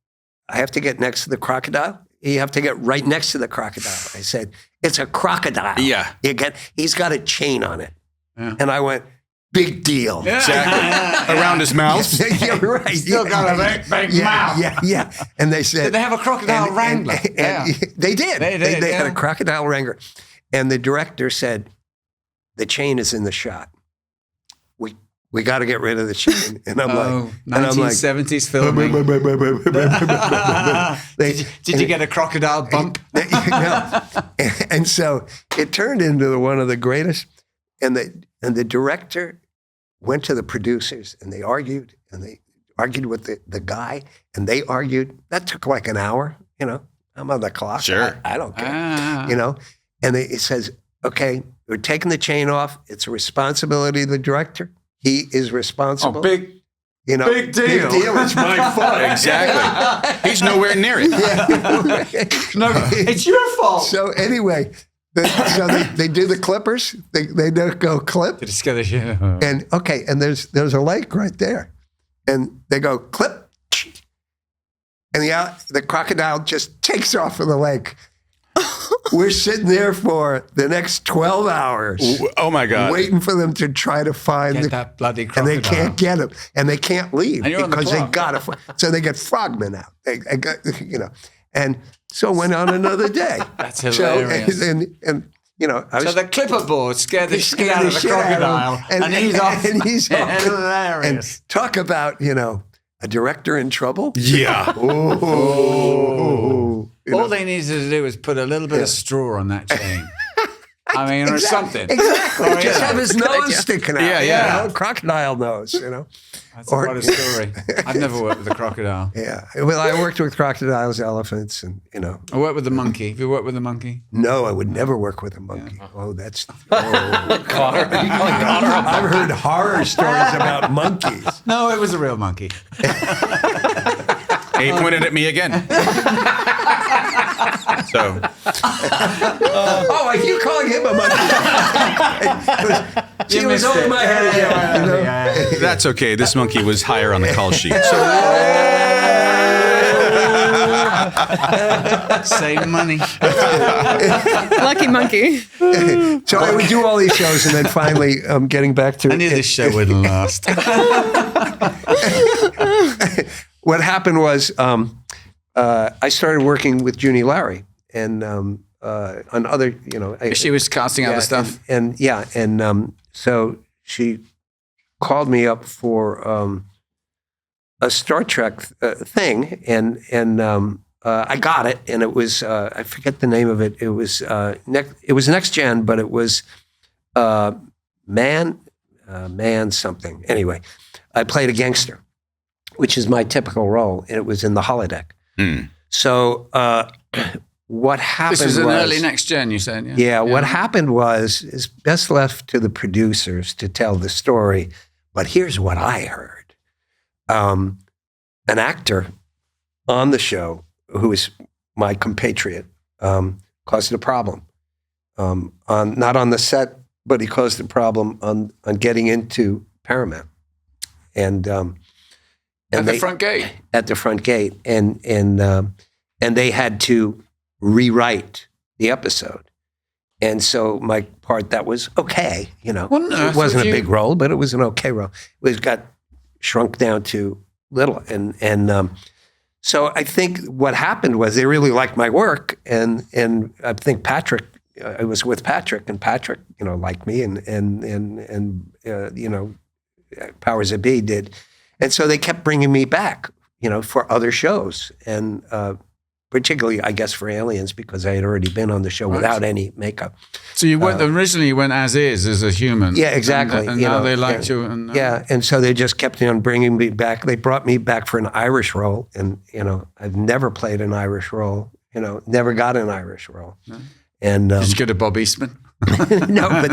I have to get next to the crocodile. You have to get right next to the crocodile. I said, it's a crocodile. Yeah. He's got a chain on it. Yeah. And I went, big deal. Yeah. Exactly. Around his mouth. Yeah, right. Still got a big mouth. Yeah. And they said. Did they have a crocodile wrangler? And they did. They had a crocodile wrangler. And the director said, the chain is in the shot. We got to get rid of the chain. And I'm like, 1970s filming. Did you get a crocodile bump? No. And so it turned into one of the greatest. And the director went to the producers, and they argued with the guy, and they argued. That took like an hour. You know, I'm on the clock. Sure. I don't care. You know, and it says, okay, we're taking the chain off. It's a responsibility of the director. He is responsible. Oh, big deal. Big deal. It's my fault. Exactly. He's nowhere near it. Yeah. No, it's your fault. So anyway, they do the clippers. They go clip. Did it scare the shit? And okay, and there's a lake right there, and they go clip, and the crocodile just takes off of the lake. We're sitting there for the next 12 hours. Oh my God! Waiting for them to try to find that bloody crocodile, and they can't get him, and they can't leave because they got so they get frogmen out. They got, you know, and so it went on another day. That's hilarious. So, and you know, so the clipperboard scared the shit out of the crocodile, and he's off. And he's off. Hilarious. And talk about, you know, a director in trouble. Yeah. All they needed to do was put a little bit of straw on that chain. I mean, or something. Exactly. Just have his nose sticking out. Yeah. You know, crocodile nose, you know. That's quite a story. I've never worked with a crocodile. Yeah. Well, I worked with crocodiles, elephants, and, you know. I worked with a monkey. Have you worked with a monkey? No, I would never work with a monkey. Yeah. Oh, that's... Connor. I've heard horror stories about monkeys. No, it was a real monkey. He pointed at me again. So. Oh, are you calling him a monkey? She was over my head. That's okay. This monkey was higher on the call sheet. So. Same money. Lucky monkey. So I would do all these shows, and then finally, getting back to. I knew this show wouldn't last. What happened was I started working with Junie Larry and on other, She was casting other stuff. And so she called me up for a Star Trek thing, and I got it, and it was I forget the name of it. It was Next Gen, but it was Man something. Anyway, I played a gangster, which is my typical role, and it was in the holodeck. So what happened? This was an early Next Gen, you said. Yeah. What happened is best left to the producers to tell the story. But here's what I heard: an actor on the show who is my compatriot caused a problem not on the set, but he caused a problem on getting into Paramount, and at the front gate. At the front gate, and they had to rewrite the episode, and so my part that was okay, it wasn't a big role, but it was an okay role. It got shrunk down to little, and so I think what happened was they really liked my work, and I think Patrick. I was with Patrick, and Patrick, liked me, and Powers That Be did. And so they kept bringing me back, for other shows, and particularly, I guess, for Aliens, because I had already been on the show without any makeup. So you went originally you went as is, as a human. Yeah, exactly. And now they liked you. And so they just kept on bringing me back. They brought me back for an Irish role, and I've never played an Irish role. Never got an Irish role. No. And did you go to Bob Eastman? No, but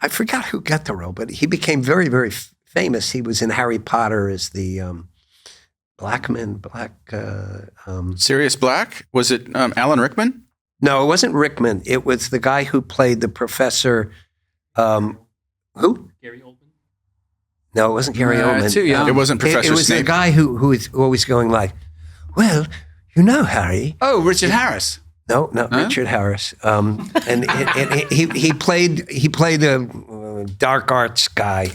I forgot who got the role, but he became very, very famous. He was in Harry Potter as the Black. Sirius Black? Was it Alan Rickman? No, it wasn't Rickman. It was the guy who played the professor. Who? Gary Oldman? No, it wasn't Gary Oldman. Too young. It wasn't Professor It was Snape. the guy who is always going like, well, Harry. Oh, Richard Harris. No, Richard Harris. And he played a dark arts guy.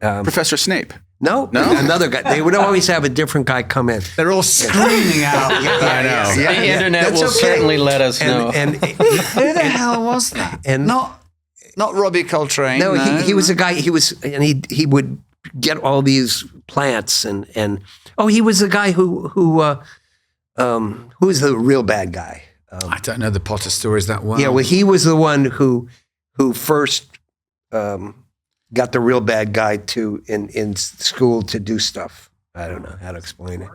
Professor Snape. No, another guy. They would always have a different guy come in. They're all screaming out. I know. The internet That's will okay. certainly let us know. And Who the hell was that? And not Robbie Coltrane. No, he was a guy. He would get all these plants and he was the guy who was the real bad guy. I don't know the Potter stories that well. Yeah, well, he was the one who first got the real bad guy to in school to do stuff. I don't know how to explain it.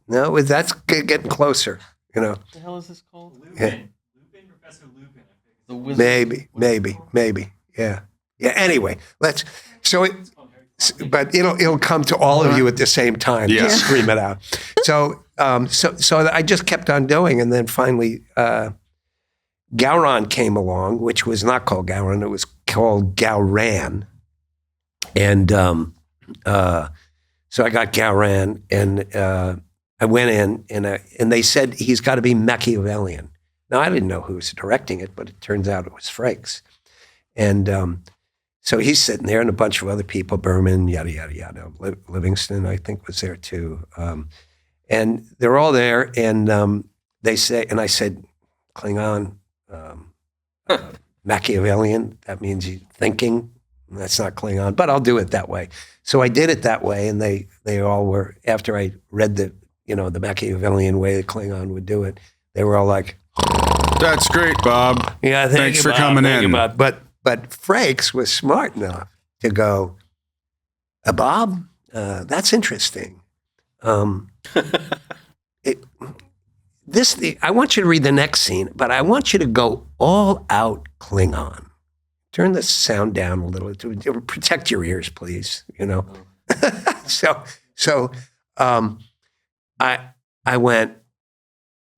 No, that's getting closer. What the hell is this called? Lupin. Professor Lupin. The wizard. Maybe. Yeah. Anyway, but it'll come to all of you at the same time. Yeah. Just scream it out. So I just kept on doing, and then finally, Gowron came along, which was not called Gowron; it was called Gowran. And so I got Gowran, and I went in, and they said he's got to be Machiavellian. Now I didn't know who was directing it, but it turns out it was Frakes, and. So he's sitting there, and a bunch of other people, Berman, yada, yada, yada. Livingston, I think, was there too. And they're all there, and they say, and I said, Klingon, Machiavellian, that means you're thinking. That's not Klingon, but I'll do it that way. So I did it that way, and they all were, after I read the Machiavellian way that Klingon would do it, they were all like, That's great, Bob. yeah, Thanks for coming in. But Frakes was smart enough to go, Bob, that's interesting. I want you to read the next scene, but I want you to go all out Klingon. Turn the sound down a little to protect your ears, please. I went,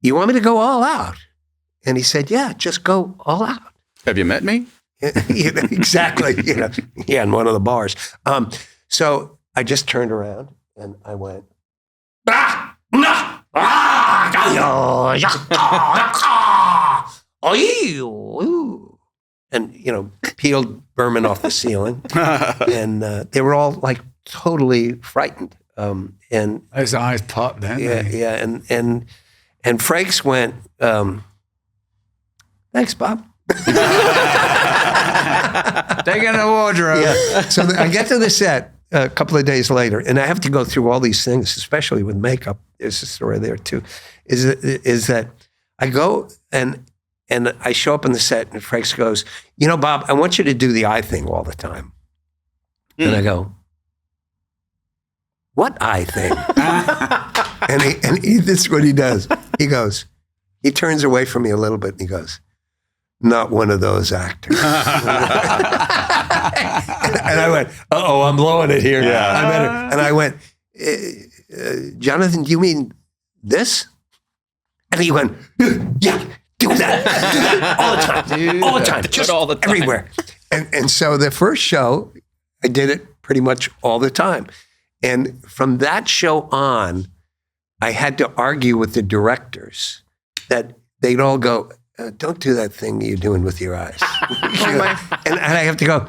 you want me to go all out? And he said, yeah, just go all out. Have you met me? Exactly. Yeah, in one of the bars. So I just turned around and I went, and peeled Berman off the ceiling, and they were all like totally frightened. And his eyes popped, didn't they? Yeah, and Frakes went, thanks, Bob. Taking a wardrobe. Yeah. So I get to the set a couple of days later, and I have to go through all these things, especially with makeup. There's a story there too. Is that I go and I show up on the set, and Frakes goes, Bob, I want you to do the eye thing all the time. And I go, what eye thing? and this is what he does. He goes, he turns away from me a little bit, and he goes, not one of those actors. And I went, uh-oh, I'm blowing it here. Yeah. And I went, Jonathan, do you mean this? And he went, yeah, do that. All the time. All the time. Just all the time. Everywhere. And so the first show, I did it pretty much all the time. And from that show on, I had to argue with the directors that they'd all go, don't do that thing you're doing with your eyes. And I have to go,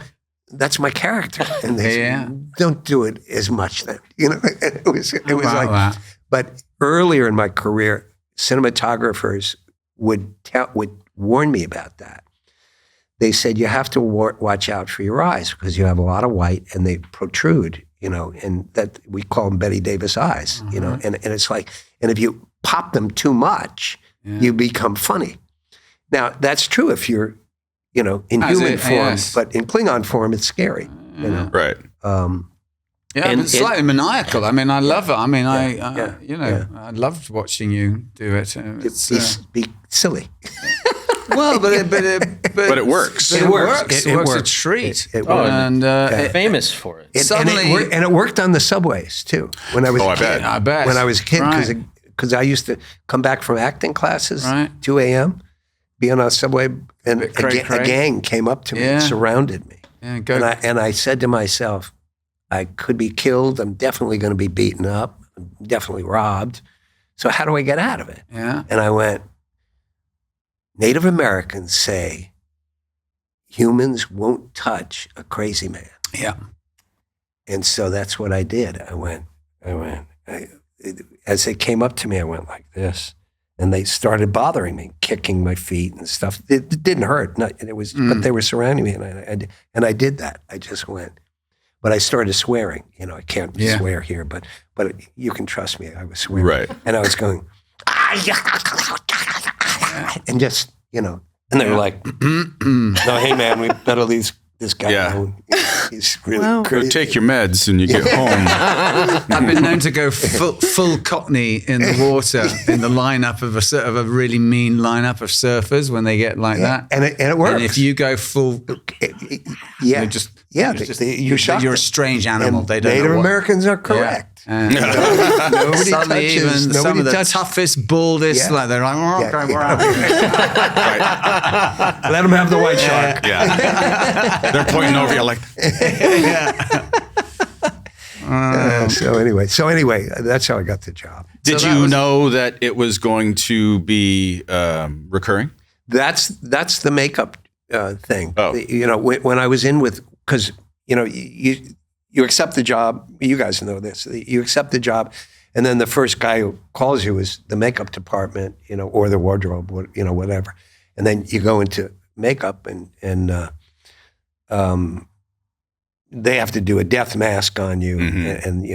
that's my character. And they say, don't do it as much then. It was like, but earlier in my career, cinematographers would warn me about that. They said, you have to watch out for your eyes because you have a lot of white and they protrude, and that we call them Betty Davis eyes, and it's like, and if you pop them too much, you become funny. Now, that's true if you're, in human form, but in Klingon form, it's scary. Right. It's slightly maniacal. I mean, I love it. I mean, I loved watching you do it. Be silly. Well, but it works. It works. It works a treat. Famous for it. And it worked on the subways too. When I was a kid. I bet. When I was a kid, because I used to come back from acting classes, 2 a.m., be on a subway, and a gang came up to me and surrounded me. Yeah, and I said to myself, I could be killed. I'm definitely going to be beaten up. I'm definitely robbed. So how do I get out of it? Yeah. And I went, Native Americans say humans won't touch a crazy man. Yeah. And so that's what I did. As they came up to me, I went like this. And they started bothering me, kicking my feet and stuff. It didn't hurt. But they were surrounding me, and I did that. I just went. But I started swearing. I can't swear here, but you can trust me. I was swearing. Right. And I was going, and just, and they were like, no, hey, man, we better leave this guy alone. He's really crazy. Go take your meds and you get home. I've been known to go full Cockney in the water in the lineup of a really mean lineup of surfers when they get like that. And it works. And if you go full, you're a strange animal. And Native Americans are correct. Nobody touches. Even some of the toughest, baldest, like they're like, okay, we're out. Let them have the white shark. Yeah. They're pointing over you like. So anyway, that's how I got the job. Did you know that it was going to be recurring? That's the makeup thing. Oh. When I was in with, because you accept the job. You guys know this. You accept the job, and then the first guy who calls you is the makeup department, or the wardrobe, whatever. And then you go into makeup, and they have to do a death mask on you, and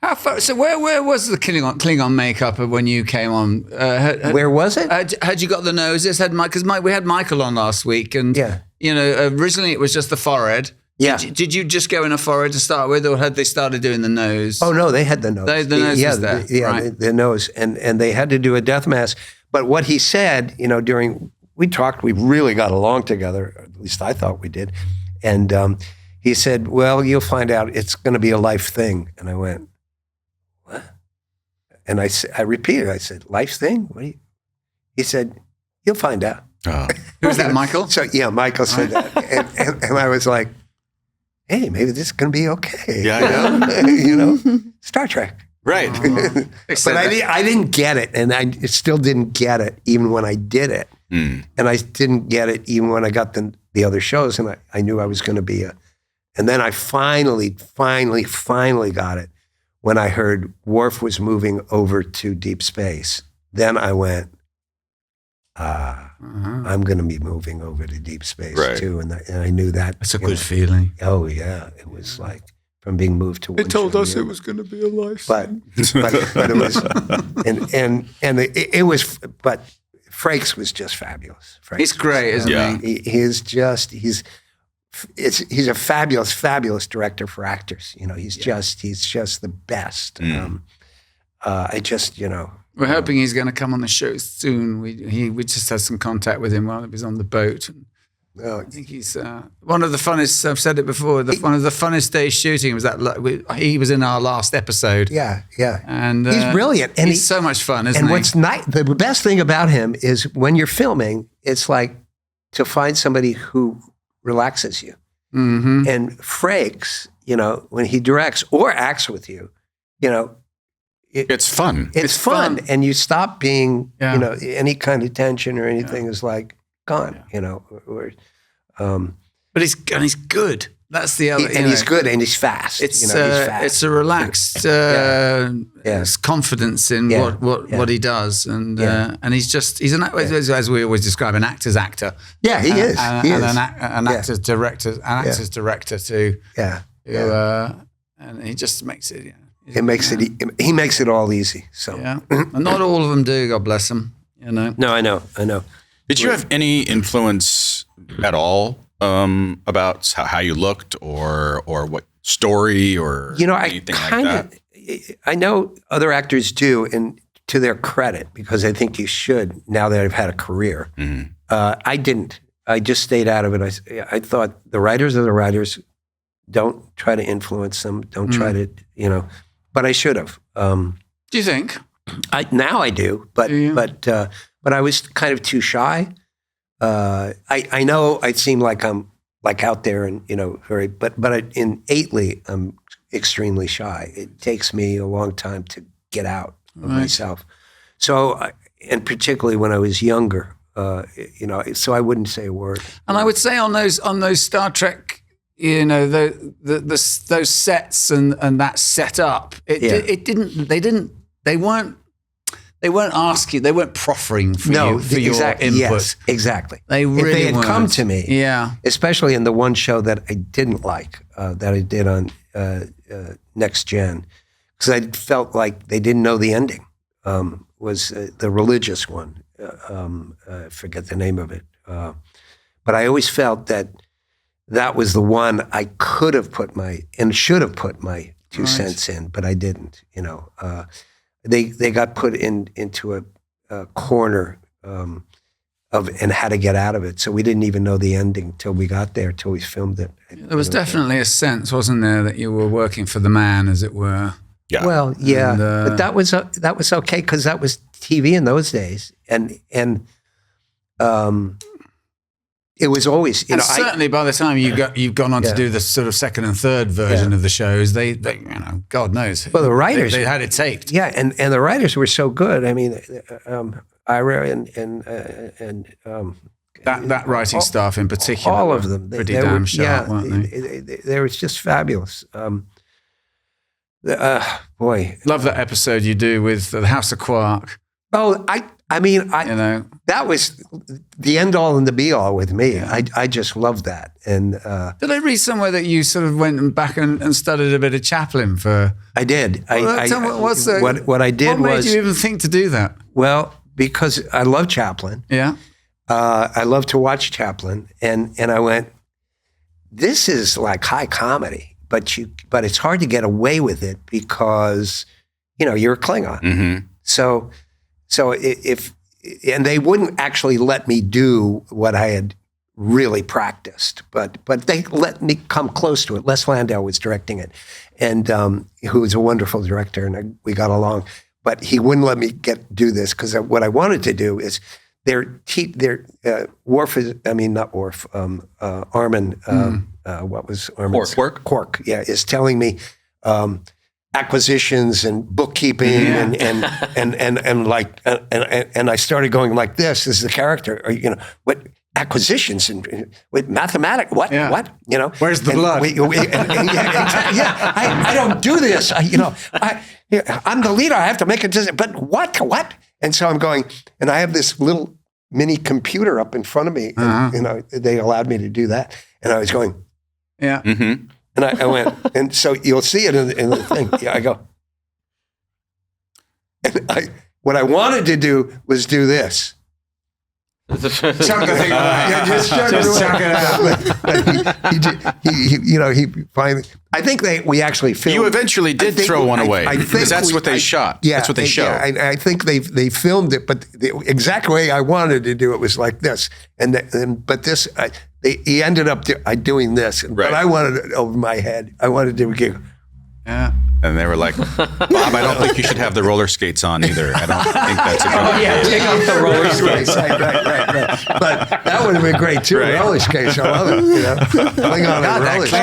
How far, so where was the Klingon makeup when you came on? Where was it? Had you got the noses? Because we had Michael on last week, and originally it was just the forehead. Yeah. Did you just go in a forehead to start with, or had they started doing the nose? Oh no, they had the nose. The nose was there. The nose, and they had to do a death mask. But what he said, we talked, we really got along together. At least I thought we did, and he said, well, you'll find out it's going to be a life thing. And I went, what? And I repeated, I said, life thing? What do you? He said, you'll find out. Oh. Who's that, Michael? So, yeah, Michael said that. And I was like, hey, maybe this is going to be okay. Yeah, you know, Star Trek. Right. But I didn't get it. And I still didn't get it even when I did it. And I didn't get it even when I got the other shows. And I knew I was going to be and then I finally got it when I heard Worf was moving over to deep space. Then I went, I'm going to be moving over to deep space too. And I knew that. It's a good feeling. Oh, yeah. It was like from being moved to one. They told show us to it the was going to be a life. but it was, and it was, but Frakes was just fabulous. Frakes He's great, isn't he? He's a fabulous director for actors. You know, he's just the best. I just, you know. We're hoping he's going to come on the show soon. We just had some contact with him while he was on the boat. And I think he's one of the funnest. I've said it before. One of the funnest days shooting was that he was in our last episode. Yeah, and he's brilliant, and he's so much fun, isn't he? And what's nice, the best thing about him is when you're filming, it's like to find somebody who relaxes you. Mm-hmm. And Frakes, you know, when he directs or acts with you, you know. It's fun. It's fun. And you stop being, you know, any kind of tension or anything is like gone, you know. But he's good. That's the other. He's good and he's fast. It's you know, he's fast. It's a relaxed confidence in what he does, and he's an as we always describe, an actor's actor. Yeah, he is. An actor's director, too. Yeah. And he just makes it. He makes it all easy. So and not all of them do. God bless them. You know. No, I know. Did you have any influence at all about how you looked, or what story, or anything like that? I know other actors do, and to their credit, because I think you should now that I've had a career. Mm-hmm. I didn't. I just stayed out of it. I thought the writers are the writers. Don't try to influence them. Don't try to, you know. But I should have. Do you think? Now I do, but I was kind of too shy. I know I seem like I'm like out there and, you know, but innately I'm extremely shy. It takes me a long time to get out of myself. So, and particularly when I was younger, you know, so I wouldn't say a word. And I would say on those Star Trek, you know, those sets and that setup, they weren't asking, they weren't proffering for your input. Yes, exactly. They really if they had weren't. come to me, especially in the one show that I didn't like, that I did on Next Gen, because I felt like they didn't know the ending, was the religious one. I forget the name of it. But I always felt that was the one I could have put should have put my 2 cents in, but I didn't. You know, they got put into a corner and had to get out of it. So we didn't even know the ending till we got there, till we filmed it. There was definitely a sense, wasn't there, that you were working for the man, as it were. Yeah. Well, yeah, and, but that was okay because that was TV in those days, and it was always, you know. Certainly, by the time you've gone on to do the sort of second and third version of the shows, they you know, God knows. Well, the writers they had it taped. Yeah, and the writers were so good. I mean, Ira and that writing staff in particular, all of them, pretty damn sharp, weren't they? They were just fabulous. Boy, love that episode you do with the House of Quark. Oh, I mean, you know, that was the end all and the be all with me. Yeah. I just loved that. And did I read somewhere that you sort of went back and studied a bit of Chaplain for? I did. What I did was. What made you even think to do that? Well, because I love Chaplain. Yeah. I love to watch Chaplain, and I went, this is like high comedy, but it's hard to get away with it because, you know, you're a Klingon. Mm-hmm. So and they wouldn't actually let me do what I had really practiced, but they let me come close to it. Les Landau was directing it, and who was a wonderful director, and we got along. But he wouldn't let me do this because what I wanted to do is Worf is, I mean, not Worf, Armin, what was Armin's? Quark, yeah, is telling me acquisitions and bookkeeping and I started going like this as the character, or, what acquisitions and with mathematics, what, where's the blood? I don't do this. I'm the leader. I have to make a decision. But what? And so I'm going, and I have this little mini computer up in front of me. And, they allowed me to do that. And I was going, yeah. Mm-hmm. And I went, and so you'll see it in the thing. Yeah, I go. And what I wanted to do was do this. Chuck the thing out. Just chuck it out. He finally. I think we actually filmed. You eventually did throw one away because that's what they shot. Yeah, that's what they showed. Yeah, I think they filmed it, but the exact way I wanted to do it was like this. But this, he ended up doing this, but I wanted it over my head. I wanted to go. Yeah. And they were like, Bob, I don't think you should have the roller skates on either. I don't think that's a good idea. Take off the roller skates. Right. But that would have been great too. Right. Roller skates, I love it. Klingon on roller skates.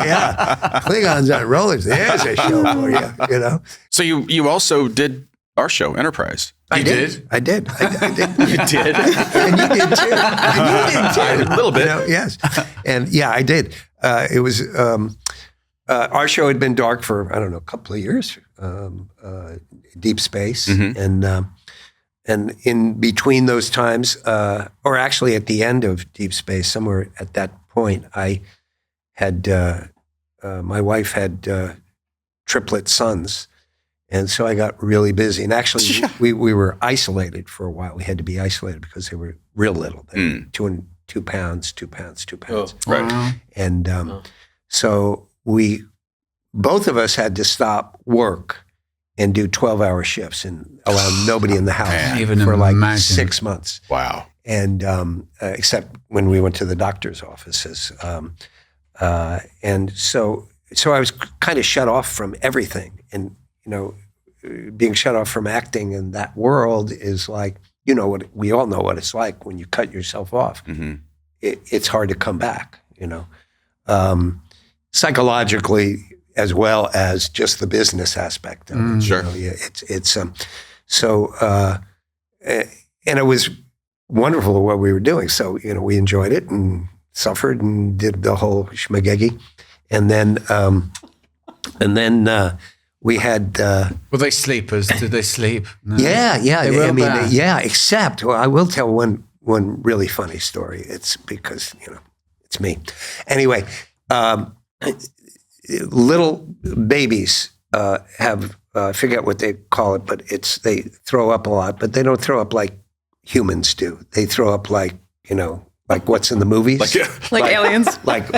Yeah. Klingons on rollers. There's a show for you. So you also did our show, Enterprise. I did. You did? And you did too. A little bit. Yes. And yeah, I did. It was our show had been dark for, I don't know, a couple of years, Deep Space. Mm-hmm. And in between those times, or actually at the end of Deep Space, somewhere at that point, I had, my wife had triplet sons. And so I got really busy. And actually, we were isolated for a while. We had to be isolated because they were real little. They were 2 pounds. Oh, right. Wow. And so both of us had to stop work and do 12-hour shifts and allow nobody in the house for like 6 months. Wow. And except when we went to the doctor's offices. And so I was kind of shut off from everything. And, being shut off from acting in that world is like, what we all know what it's like when you cut yourself off. Mm-hmm. It's hard to come back, psychologically as well as just the business aspect of it. Sure. And it was wonderful what we were doing. So, we enjoyed it and suffered and did the whole schmagegi. And then we had. Were they sleepers? Did they sleep? No. Yeah. They were bad. Except, I will tell one really funny story. It's because, it's me. Anyway, little babies have, I forget what they call it, but they throw up a lot, but they don't throw up like humans do. They throw up like what's in the movies. Like aliens. Like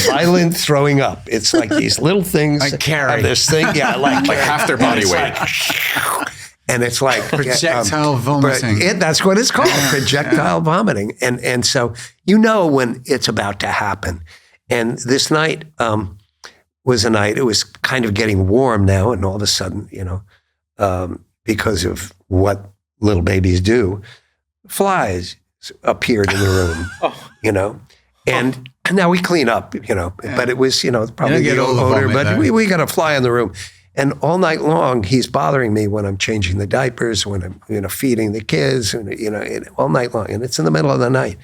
violent throwing up. It's like these little things. Like Carrie. This thing, like half their body weight. And it's like projectile vomiting. That's what it's called, projectile vomiting. And so when it's about to happen. And this night was a night. It was kind of getting warm now, and all of a sudden, because of what little babies do, flies appeared in the room. And now we clean up, but it was, probably the odor, but we got a fly in the room. And all night long, he's bothering me when I'm changing the diapers, when I'm, feeding the kids, and, all night long. And it's in the middle of the night.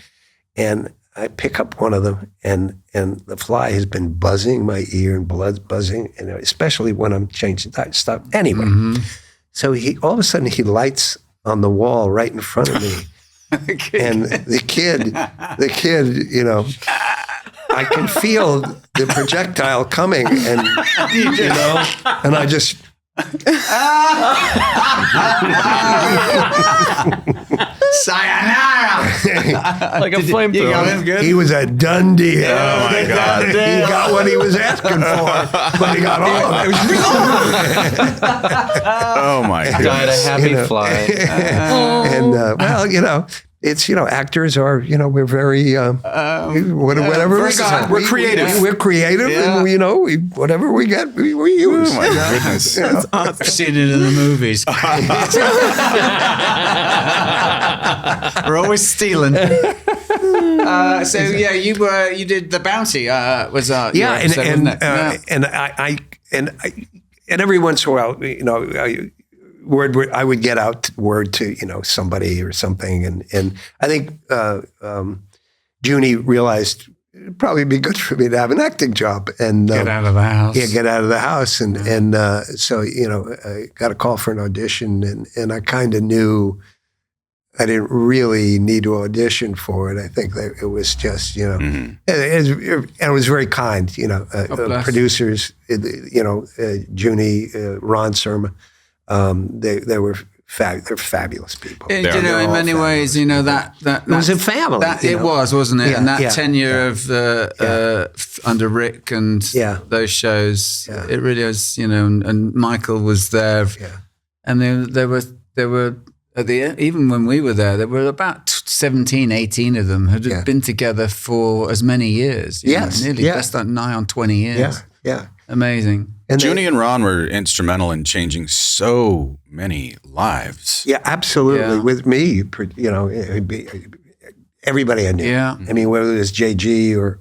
And I pick up one of them, and the fly has been buzzing my ear, and blood's buzzing, and especially when I'm changing stuff. Anyway, so all of a sudden he lights on the wall right in front of me. And the kid, I can feel the projectile coming, and and I just. Sayonara! Like a flamethrower. He was a done deal. Oh my God! He got what he was asking for, but he got all of it. Oh my God! Died a happy fly. And it's, actors are, we're very, whatever we got. We're creative. We're creative, and whatever we get, we use. Oh my goodness. That's awesome. I've seen it in the movies. We're always stealing. So you did The Bounty. Was your episode, wasn't it? And every once in a while, I would get out word to somebody or something, and I think Junie realized it'd probably be good for me to have an acting job and Get out of the house. Yeah, get out of the house, and so I got a call for an audition, and I kind of knew I didn't really need to audition for it. I think that it was just and it was very kind, producers, Junie, Ron Surma. They were they're fabulous people. In many ways, that it was a family. It was, wasn't it? Yeah, and that yeah, tenure of under Rick and those shows, it really was. And Michael was there, and there were even when we were there were about 17, 18 of them who had been together for as many years. Nearly best nigh on 20 years. Yeah. Amazing. And Junie and Ron were instrumental in changing so many lives. Yeah, absolutely. Yeah. With me, everybody I knew. Yeah. I mean, whether it was JG or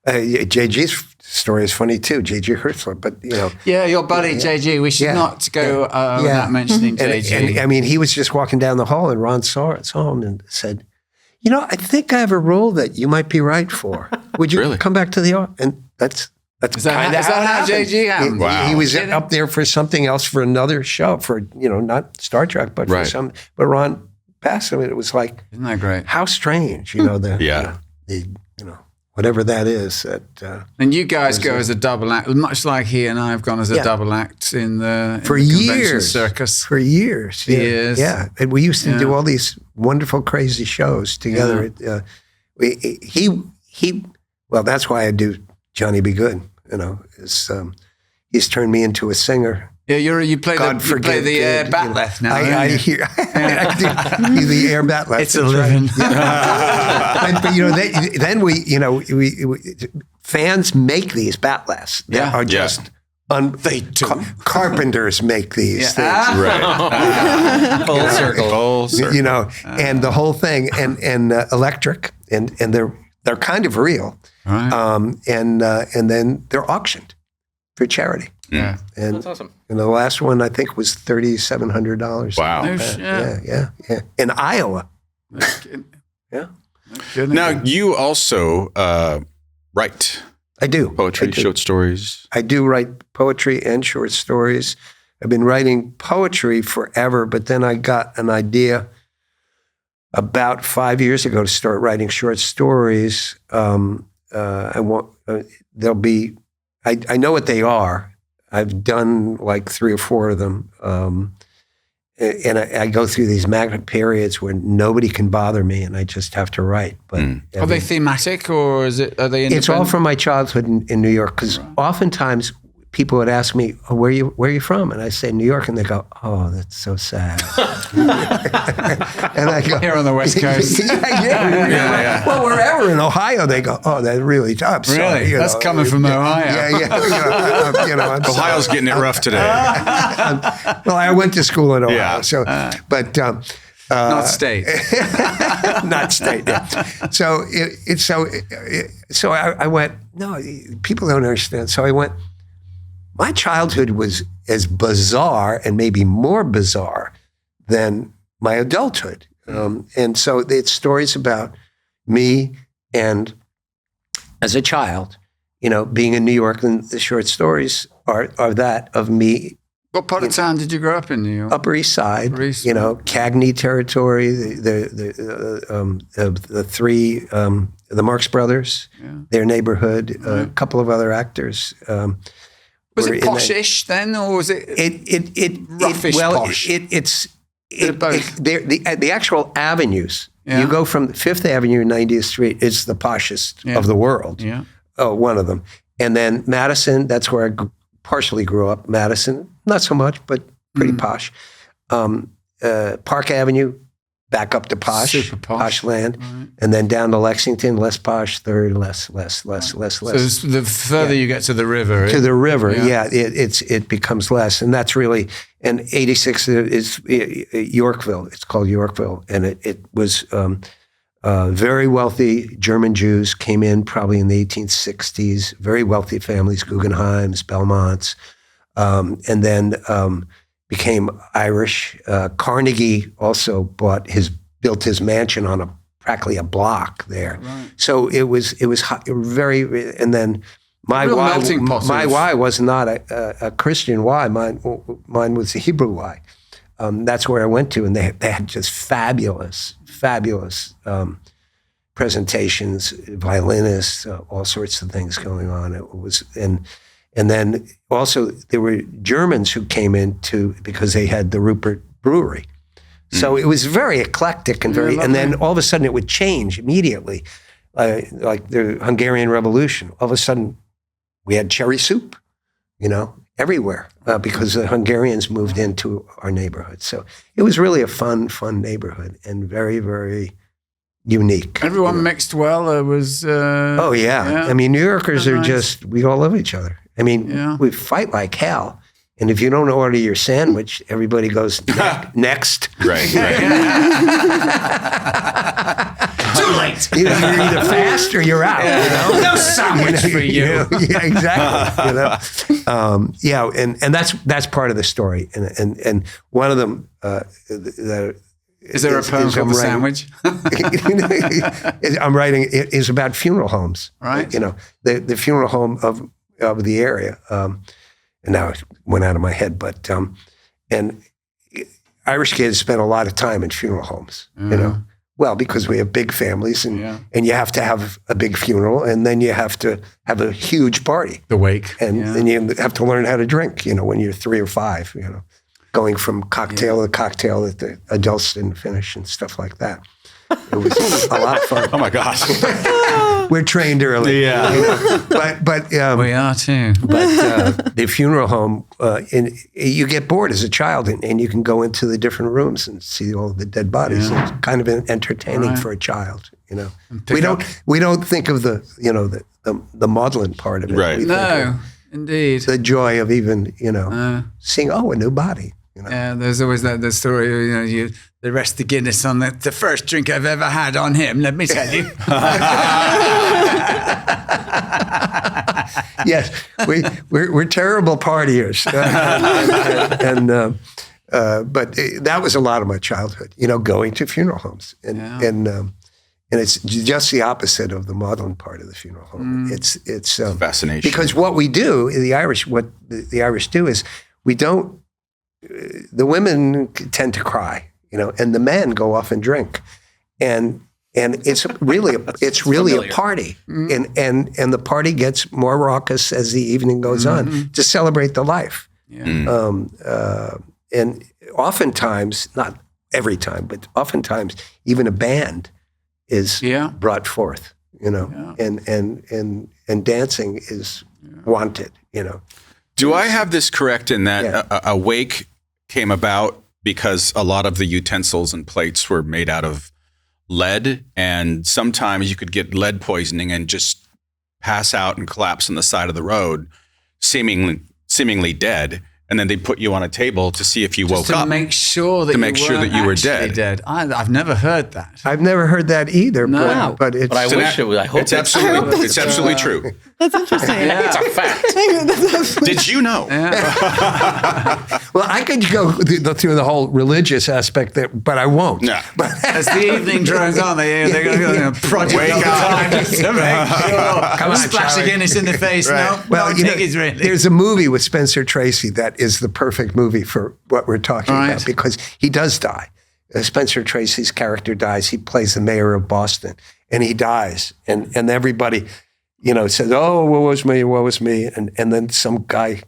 JG's story is funny too, JG Hertzler. But yeah, your buddy JG. We should not go without mentioning JG. And he was just walking down the hall, and Ron saw him and said, I think I have a role that you might be right for. Would you come back to the art? And that's Is that how JG happened? Wow. He was up there for something else, for another show, for not Star Trek, but for some. But Ron passed him, and it was like, isn't that great? How strange, whatever that is. And you guys go as a double act, much like he and I have gone as a double act in the years, convention circus. For years, yeah. And we used to do all these wonderful, crazy shows together. Well, that's why I do Johnny Be Good. He's turned me into a singer. Yeah, you play the air batleth now. I hear the air batleth. It's a living. Right. But then we fans make these batleths that are just. They do. Carpenters make these things. Right. Full circle. And the whole thing, and electric, and they're kind of real. Right. And then they're auctioned for charity. Yeah. And, That's awesome. And the last one, I think, was $3,700. Wow. No shit. Yeah. In Iowa. Yeah. Now, you also write. I do. Poetry, short stories. I do write poetry and short stories. I've been writing poetry forever, but then I got an idea about 5 years ago to start writing short stories. I know what they are. I've done like 3 or 4 of them. And I go through these magnet periods where nobody can bother me, and I just have to write. But are they thematic, or are they independent? It's all from my childhood in New York, because oftentimes people would ask me, where are you from? And I say, New York. And they go, oh, that's so sad. And I go, here on the West Coast. yeah. Well, wherever in Ohio, they go, oh, that's really tough. So, really? That's coming from Ohio. Yeah. Ohio's getting it rough today. Well, I went to school in Ohio, but not state. Not state. Yeah. So I went, no, people don't understand. So I went, my childhood was as bizarre and maybe more bizarre than my adulthood. And so it's stories about me and as a child, being in New York, and the short stories are that of me. What part of town did you grow up in, New York? Upper East Side, Cagney territory, the 3, the Marx Brothers, their neighborhood, a couple of other actors. Was it posh-ish then, or was it roughish posh? It's the actual avenues. Yeah. You go from 5th Avenue, 90th Street, is the poshest of the world. Yeah. Oh, one of them. And then Madison, that's where I partially grew up. Madison, not so much, but pretty posh. Park Avenue, back up to posh, Super posh. land, Right. and then down to Lexington, less posh, third, less. So the further you get to the river, To the river, it becomes less, and that's really. And 86 is Yorkville. It's called Yorkville, and it was very wealthy German Jews came in probably in the 1860s. Very wealthy families, Guggenheims, Belmonts, and then became Irish. Carnegie also built his mansion on practically a block there. Right. So it was very, and then my Y was not a Christian Y. Mine was a Hebrew Y. That's where I went to, and they had just fabulous presentations, violinists, all sorts of things going on. It was and then also there were Germans who came in because they had the Rupert Brewery. So it was very eclectic and and then all of a sudden it would change immediately. Like the Hungarian Revolution, all of a sudden we had cherry soup, everywhere because the Hungarians moved into our neighborhood. So it was really a fun neighborhood and very, very unique. Everyone mixed well. It was. Oh yeah. I mean, New Yorkers are just, we all love each other. I mean, we fight like hell. And if you don't order your sandwich, everybody goes, next. Right. Too late. You're either fast or you're out. No sandwich for you. Yeah, exactly. And that's part of the story. And one of them, is there a poem called The Sandwich? I'm writing is about funeral homes. Right. The funeral home of the area. And now it went out of my head, but and Irish kids spend a lot of time in funeral homes. Well, because we have big families, and you have to have a big funeral, and then you have to have a huge party, the wake, and then you have to learn how to drink. When you're 3 or 5, going from cocktail to cocktail that the adults didn't finish and stuff like that. It was a lot of fun. Oh my gosh. We're trained early. Yeah. But we are too. But the funeral home, you get bored as a child, and you can go into the different rooms and see all the dead bodies. Yeah. It's kind of entertaining for a child. We don't think of the maudlin part of it. Right. No, indeed. The joy of even seeing a new body. Yeah, there's always the story. The rest of Guinness on the first drink I've ever had on him. Let me tell you. Yes, we're terrible partiers, but that was a lot of my childhood. Going to funeral homes, and it's just the opposite of the maudlin part of the funeral home. It's fascination, because what we do, the Irish do is we don't. The women tend to cry, and the men go off and drink, and it's really a party, and the party gets more raucous as the evening goes on to celebrate the life. Yeah. And oftentimes, not every time, but oftentimes, even a band is brought forth, and dancing is wanted, Do I have this correct in that a wake came about because a lot of the utensils and plates were made out of lead, and sometimes you could get lead poisoning and just pass out and collapse on the side of the road, seemingly dead, and then they put you on a table to see if you woke up. To make sure that you were dead. I've never heard that. I've never heard that either. No. But it's. But I wish it was. I hope it's absolutely true. That's interesting. It's a fact. Did you know? Well, I could go through the whole religious aspect there, but I won't. No. But as the evening drags on, they're going to project Wake all the up. time just to make sure. Come on, Splash Charlie. Guinness in the face. Right. No, well, really. there's a movie with Spencer Tracy that is the perfect movie for what we're talking about because he does die. Spencer Tracy's character dies. He plays the mayor of Boston, and he dies, and everybody, says, "Oh, woe is me," and then some guy,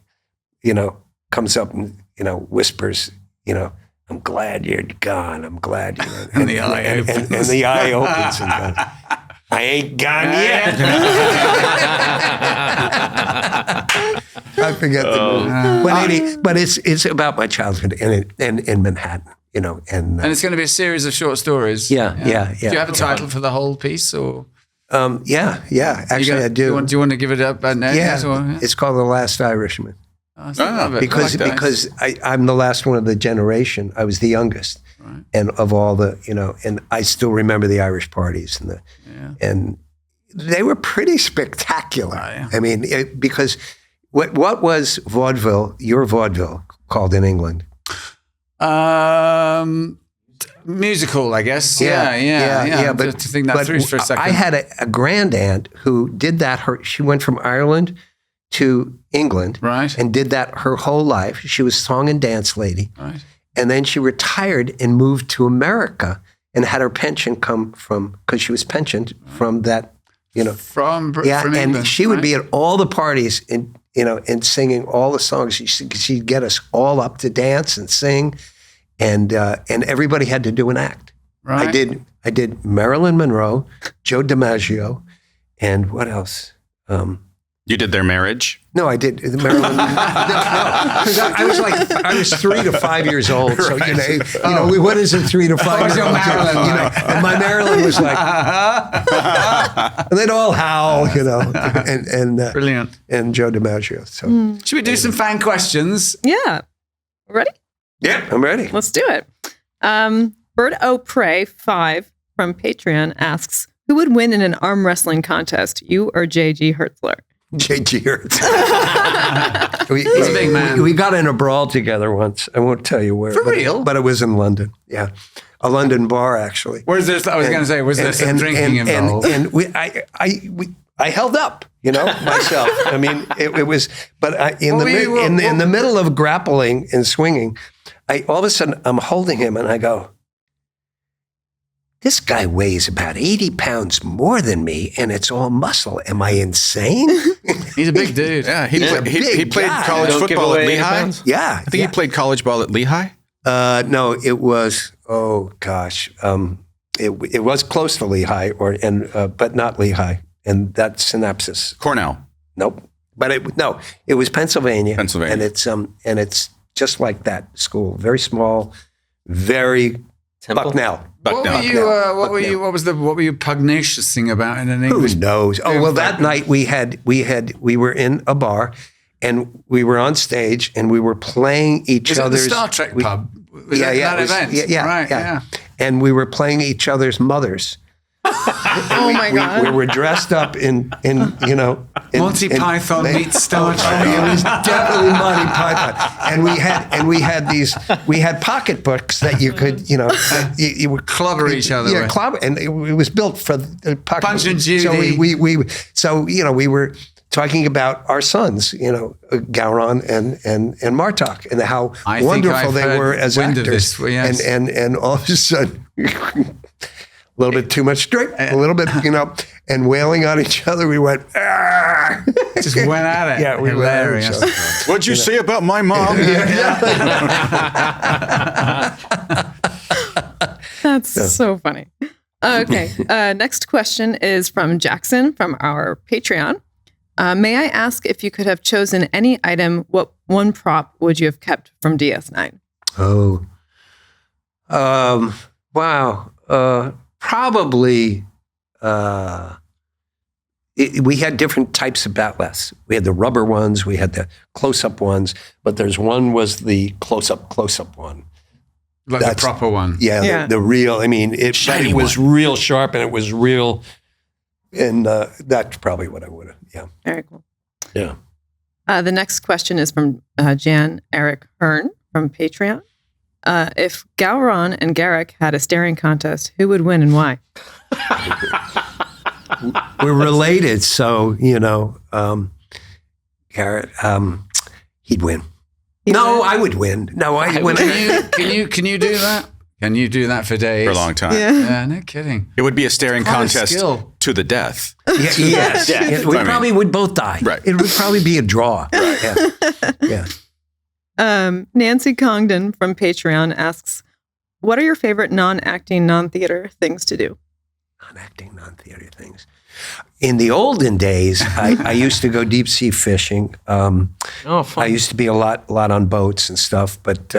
comes up and whispers, "I'm glad you're gone. I'm glad you're." And the eye opens. And the eye opens and goes, "I ain't gone yet." I forget the movie, but it's about my childhood in Manhattan. and it's going to be a series of short stories. Yeah. Do you have a title for the whole piece, or? Yeah. Actually, I do. Do you want to give it up now? Yeah, it's called The Last Irishman. Because I'm the last one of the generation. I was the youngest, and of all the, and I still remember the Irish parties and they were pretty spectacular. I mean, because what was vaudeville? Your vaudeville called in England? Musical, I guess. Yeah. But to think that through for a second, I had a grand aunt who did that. She went from Ireland to England, and did that her whole life. She was song and dance lady, and then she retired and moved to America and had her pension come from, because she was pensioned from that, from and England, she would be at all the parties and singing all the songs. She'd get us all up to dance and sing, and everybody had to do an act. I did Marilyn Monroe, Joe DiMaggio, and what else? You did their marriage? No, I did Marilyn. No, because I was 3 to 5 years old. So what is it, 3 to 5 years old? And my Marilyn was like, and they'd all howl, and brilliant, and Joe DiMaggio. So should we do some fan questions? Yeah, ready? Yeah, I'm ready. Let's do it. Bird O Prey 5 from Patreon asks, who would win in an arm wrestling contest, you or JG Hertzler? JG Hertzler. He's a big man. We got in a brawl together once. I won't tell you where. For real? But it was in London. Yeah. A London bar, actually. Was there some drinking involved? And I held up, myself. I mean, it was, but in the middle of grappling and swinging, all of a sudden I'm holding him and I go, this guy weighs about 80 pounds more than me, and it's all muscle. Am I insane? He's a big dude. Yeah, he played college football at Lehigh. Yeah, I think he played college ball at Lehigh. No, it was. Oh gosh, it was close to Lehigh, but not Lehigh, and that's Synapsis. Cornell. Nope, but it was Pennsylvania. Pennsylvania, and it's just like that school, very small, very Bucknell. What were you pugnacious thing about in an English? Who knows? Oh well, that night we were in a bar, and we were on stage, and we were playing each other's. The Star Trek pub? Yeah. And we were playing each other's mothers. Oh my God! We were dressed up in Monty Python meets Star Trek. It was definitely Monty Python, and we had pocketbooks that you could you would clobber each other. Yeah, clobber, and it was built for the pocket. Punch and Judy. So we were talking about our sons, Gowron and Martok, and how wonderful they were as actors. And all of a sudden. A little bit too much drink, a little bit, and wailing on each other. We went, Arr! Just went at it. Yeah, we hilarious. What'd you say about my mom? That's so funny. Okay, next question is from Jackson from our Patreon. May I ask if you could have chosen any item, what one prop would you have kept from DS9? Oh, wow. Probably, we had different types of batleths. We had the rubber ones, we had the close-up ones, but there's one was the close-up one. Like the proper one. Yeah. The real, it was real sharp and it was real, and that's probably what I would have, yeah. Very cool. Yeah. The next question is from Jan Eric Hearn from Patreon. If Gowron and Garrick had a staring contest, who would win and why? We're related, so Garrett, he'd win. I would win. No, I would win. Can you do that? Can you do that for days? For a long time. Yeah, no kidding. It would be a staring contest to the death. Yes. We probably would both die. Right. It would probably be a draw. Right. Yeah. Nancy Congdon from Patreon asks, what are your favorite non-acting, non-theater things to do? Non-acting, non-theater things. In the olden days, I used to go deep sea fishing. Oh, I fun. used to be a lot on boats and stuff, but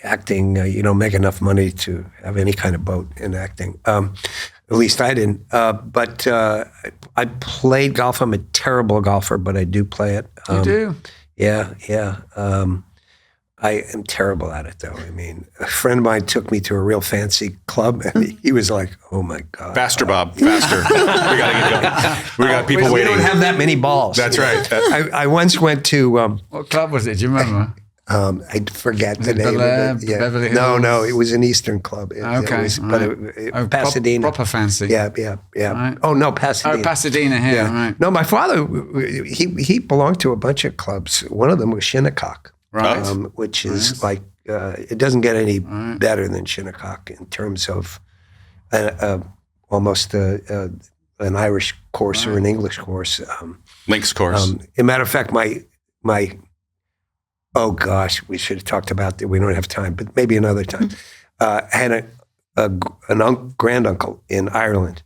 acting, you don't make enough money to have any kind of boat in acting. At least I didn't. But I played golf. I'm a terrible golfer, but I do play it. You do? Yeah. I am terrible at it, though. I mean, a friend of mine took me to a real fancy club, and he was like, "Oh my God, Faster, Bob, faster. We got to get going. We got people we waiting. don't have that many balls." That's right. I once went to. What club was it? Do you remember? I forget the it name Bel-Air, of it. Yeah. Beverly No, Hills? it was an Eastern club. It was, but Oh, Pasadena. Proper fancy. Yeah. Right. Oh no, Pasadena. Oh, Pasadena here, right. No, my father, he belonged to a bunch of clubs. One of them was Shinnecock, Right. which is like, it doesn't get any better than Shinnecock in terms of almost an Irish course or an English course. Links course. As a matter of fact, my oh gosh, we should have talked about that. We don't have time, but maybe another time. I had an granduncle in Ireland,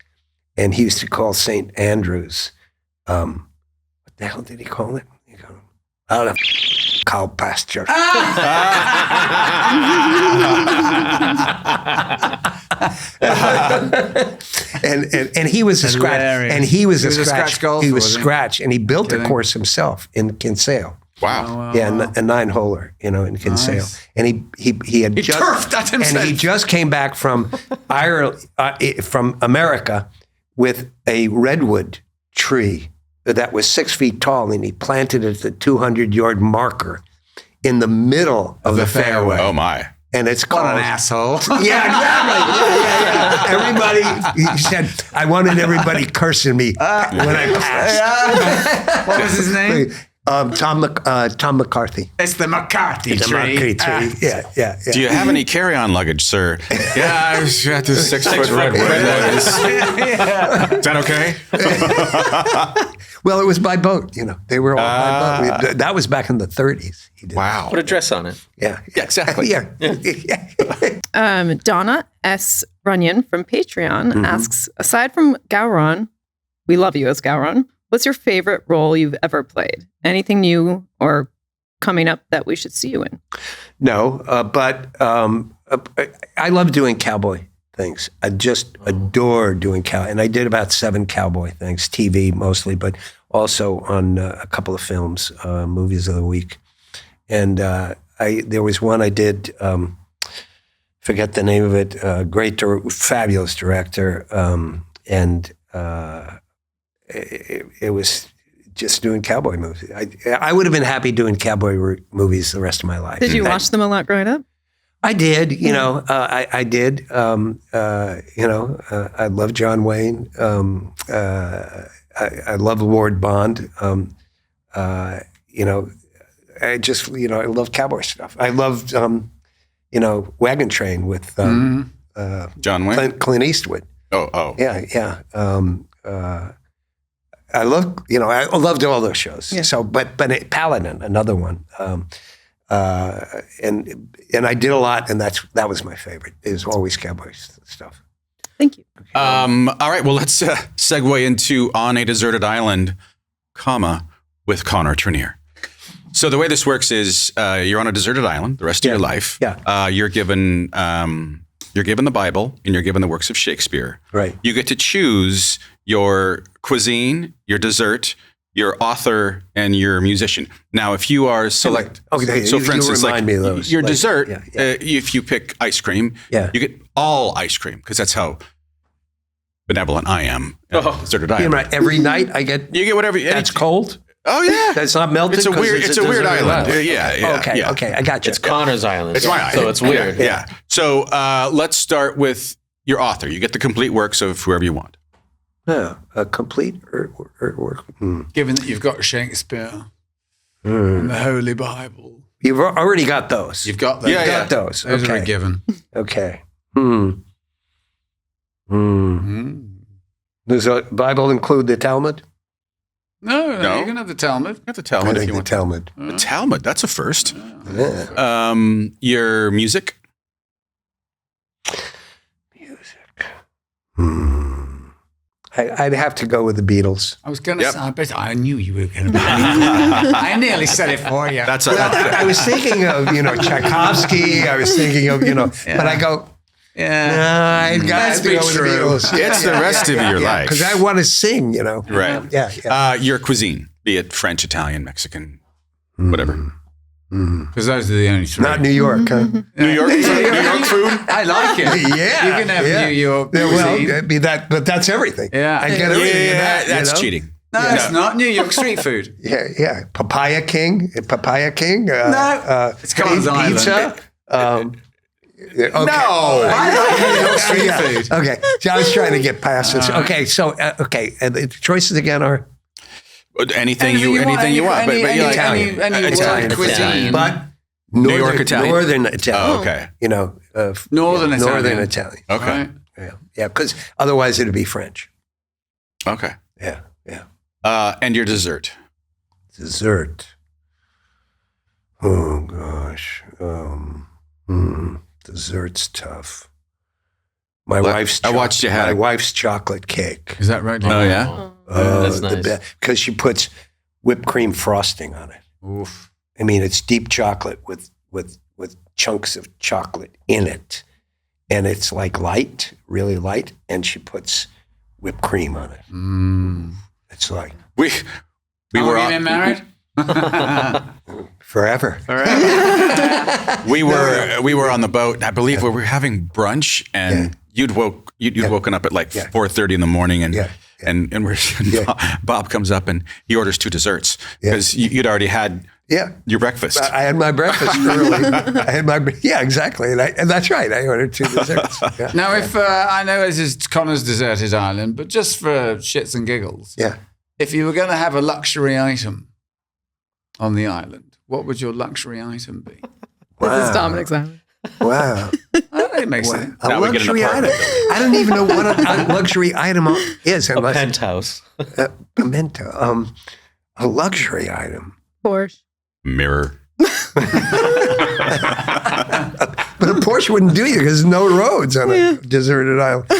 and he used to call St. Andrews. What the hell did he call it? He go, out of cow pasture. and he was a scratch. Hilarious. And he was He a was a scratch. scratch golfer, He was was he? scratch, and he built the Kidding. course himself in Kinsale. Wow. Yeah, a 9-holer, in Kinsale, Nice. and he had just turfed that himself. and he just came back from Ireland, from America, with a redwood tree that was 6 feet tall, and he planted it at the 200-yard marker in the middle of the fairway. Oh my. And it's What called an asshole. Yeah, exactly. Yeah. Everybody, he said, I wanted everybody cursing me when I passed. What was his name? Tom McCarthy. It's the McCarthy The tree. McCarthy tree. Yeah. Do you have any carry-on luggage, sir? Yeah, I was at this 6-foot redwood. Is that okay? Well, it was by boat. They were all by boat. That was back in the 30s. He did. Wow. Put a dress on it. Yeah. Exactly. Yeah. Donna S. Runyon from Patreon asks, aside from Gowron, we love you as Gowron, what's your favorite role you've ever played? Anything new or coming up that we should see you in? No, but I love doing cowboy things. I just adore doing and I did about 7 cowboy things, TV mostly, but also on a couple of films, movies of the week. And there was one I did, forget the name of it, fabulous director, and it was just doing cowboy movies. I would have been happy doing cowboy movies the rest of my life. Did you watch them a lot growing up? I did, I did. I love John Wayne. I love Lord Bond. I love cowboy stuff. I loved, Wagon Train with John Wayne? Clint Eastwood. Oh. Yeah. I loved all those shows. Yeah. So, but Paladin, another one. And I did a lot, and that was my favorite. It was always cowboy stuff. Thank you. All right. Well, let's segue into On a Deserted Island, with Connor Trinneer. So the way this works is you're on a deserted island the rest of your life. Yeah. You're given the Bible and you're given the works of Shakespeare. Right. You get to choose your cuisine, your dessert, your author, and your musician. Now, if you are select, Okay, so you for instance, remind me of those. your Like, dessert, yeah. if you pick ice cream, Yeah. you get all ice cream because that's how benevolent I am. At a deserted island. Right. Every night I get. You get whatever. That's cold. Oh yeah, That's not melted. it's a 'cause weird. It's a weird deserted island. Yeah. Okay. I got you. It's Connor's island. It's my island. So it's weird. Yeah. So let's start with your author. You get the complete works of whoever you want. Yeah, a complete work. Given that you've got Shakespeare and the Holy Bible. You've already got those. You've got those. Yeah, got those. Those are a Okay. given. Okay. Does the Bible include the Talmud? No, No. you can have the Talmud. You got the I Talmud if think you the want. Talmud. The Talmud. That's a first. Yeah. Your music. Music. I'd have to go with the Beatles. I was going to say, I knew you were going to be. I nearly said it for you. I was thinking of, Tchaikovsky. I was thinking of, but I go, I got to go with the Beatles. It's the rest of your life. Because I want to sing, Right. Yeah. Your cuisine, be it French, Italian, Mexican, whatever. Because those are the only three. Not New York, huh? New York food? I like it. Yeah. You can have New York cuisine. Well, it'd be that, but that's everything. Yeah. I get everything in that. That's cheating. No, it's not. New York street food. Yeah. Papaya King. No. It's Connor's Island. Pizza. Okay. No. I like New York street food. Okay. So I was trying to get past this. Okay. So, and the choices again are? Anything you want. But you're like Italian cuisine. But New York Italian. Northern Italian. Oh, okay. Northern Italian. Okay. Right. Yeah, because otherwise it'd be French. Okay. Yeah. And your dessert. Dessert. Oh gosh. Dessert's tough. My wife's chocolate cake. Is that right? Oh yeah. That's nice. Because she puts whipped cream frosting on it. Oof. I mean, it's deep chocolate with chunks of chocolate in it, and it's like light, really light. And she puts whipped cream on it. It's like we were all been married. Forever. We were on the boat. I believe we were having brunch, and you'd woken up at like 4:30 in the morning, and Bob comes up and he orders 2 desserts because you'd already had your breakfast. I had my breakfast early. Exactly, and that's right. I ordered 2 desserts. Yeah. Now, if I know this is Connor's deserted island, but just for shits and giggles, if you were going to have a luxury item on the island, what would your luxury item be? This is Dominic's island. Wow. It makes sense. A luxury item. I don't even know what a luxury item is. A penthouse. A luxury item. Porsche. Mirror. But a Porsche wouldn't do you because there's no roads on a deserted island.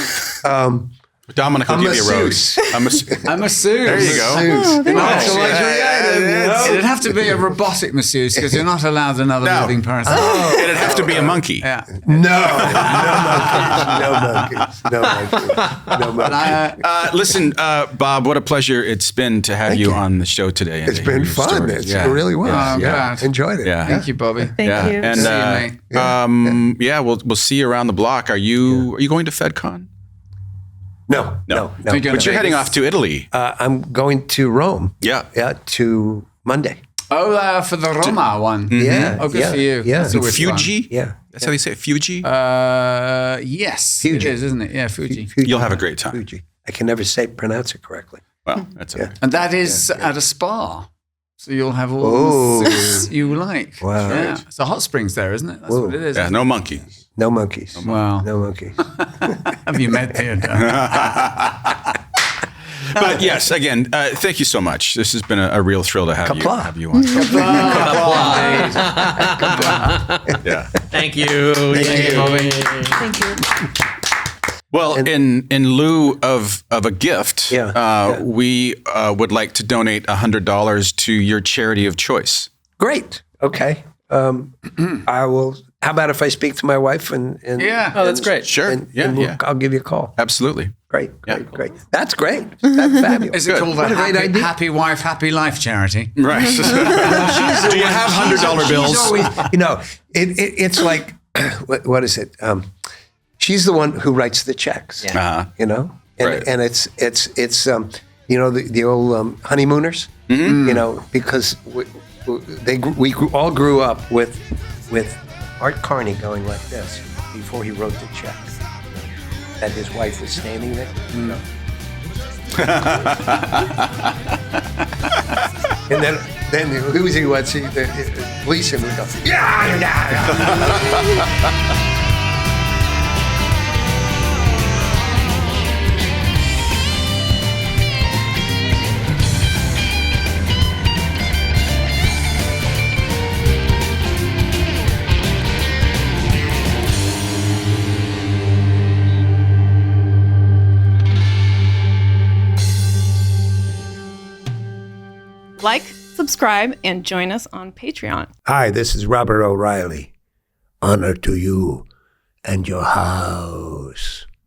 Dominic will give you a rose. I'm a masseuse. There you go. That's a luxury item. It'd have to be a robotic masseuse because you're not allowed another living person. It'd have to be a monkey. Yeah. No monkeys. Listen, Bob, what a pleasure it's been to have you on the show today. It's been fun. It really was. Enjoyed it. Yeah. Thank you, Bobby. Thank you. And See you, mate. we'll see you around the block. Are you going to FedCon? No. But you're heading off to Italy. I'm going to Rome. Yeah, to Monday. Oh, for the Roma one. Yeah. Oh, good for you. Yeah. That's always fun. Fuji? Yeah. That's how they say it, Fuji? Yes. Fuji. It is, isn't it? Yeah, Fuji. You'll have a great time. Fuji. I can never pronounce it correctly. Well, that's okay. And that is at a spa. So you'll have all the masseuse you like. Wow. Yeah. It's a hot springs there, isn't it? That's what it is. Yeah, no monkeys. No monkeys. Wow. No monkeys. Have you met Theodore? But yes, again, thank you so much. This has been a real thrill to have you on. Yeah. Thank you. Thank you, Bobby. Thank you. Well, in lieu of a gift, we would like to donate $100 to your charity of choice. Great. Okay. I will. How about if I speak to my wife and Oh, that's great. Sure. I'll give you a call. Absolutely. Great. That's great. That's fabulous. Is it called What a great idea. Happy Wife, Happy Life charity? Right. Do you have $100 bills? Always, it's like, what is it? She's the one who writes the checks. Uh-huh. And Right. and it's the old honeymooners. Because we all grew up with Art Carney going like this before he wrote the check. That his wife was standing there. And then who's he? What's he? The policeman would go, yeah. Like, subscribe, and join us on Patreon. Hi, this is Robert O'Reilly. Honor to you and your house.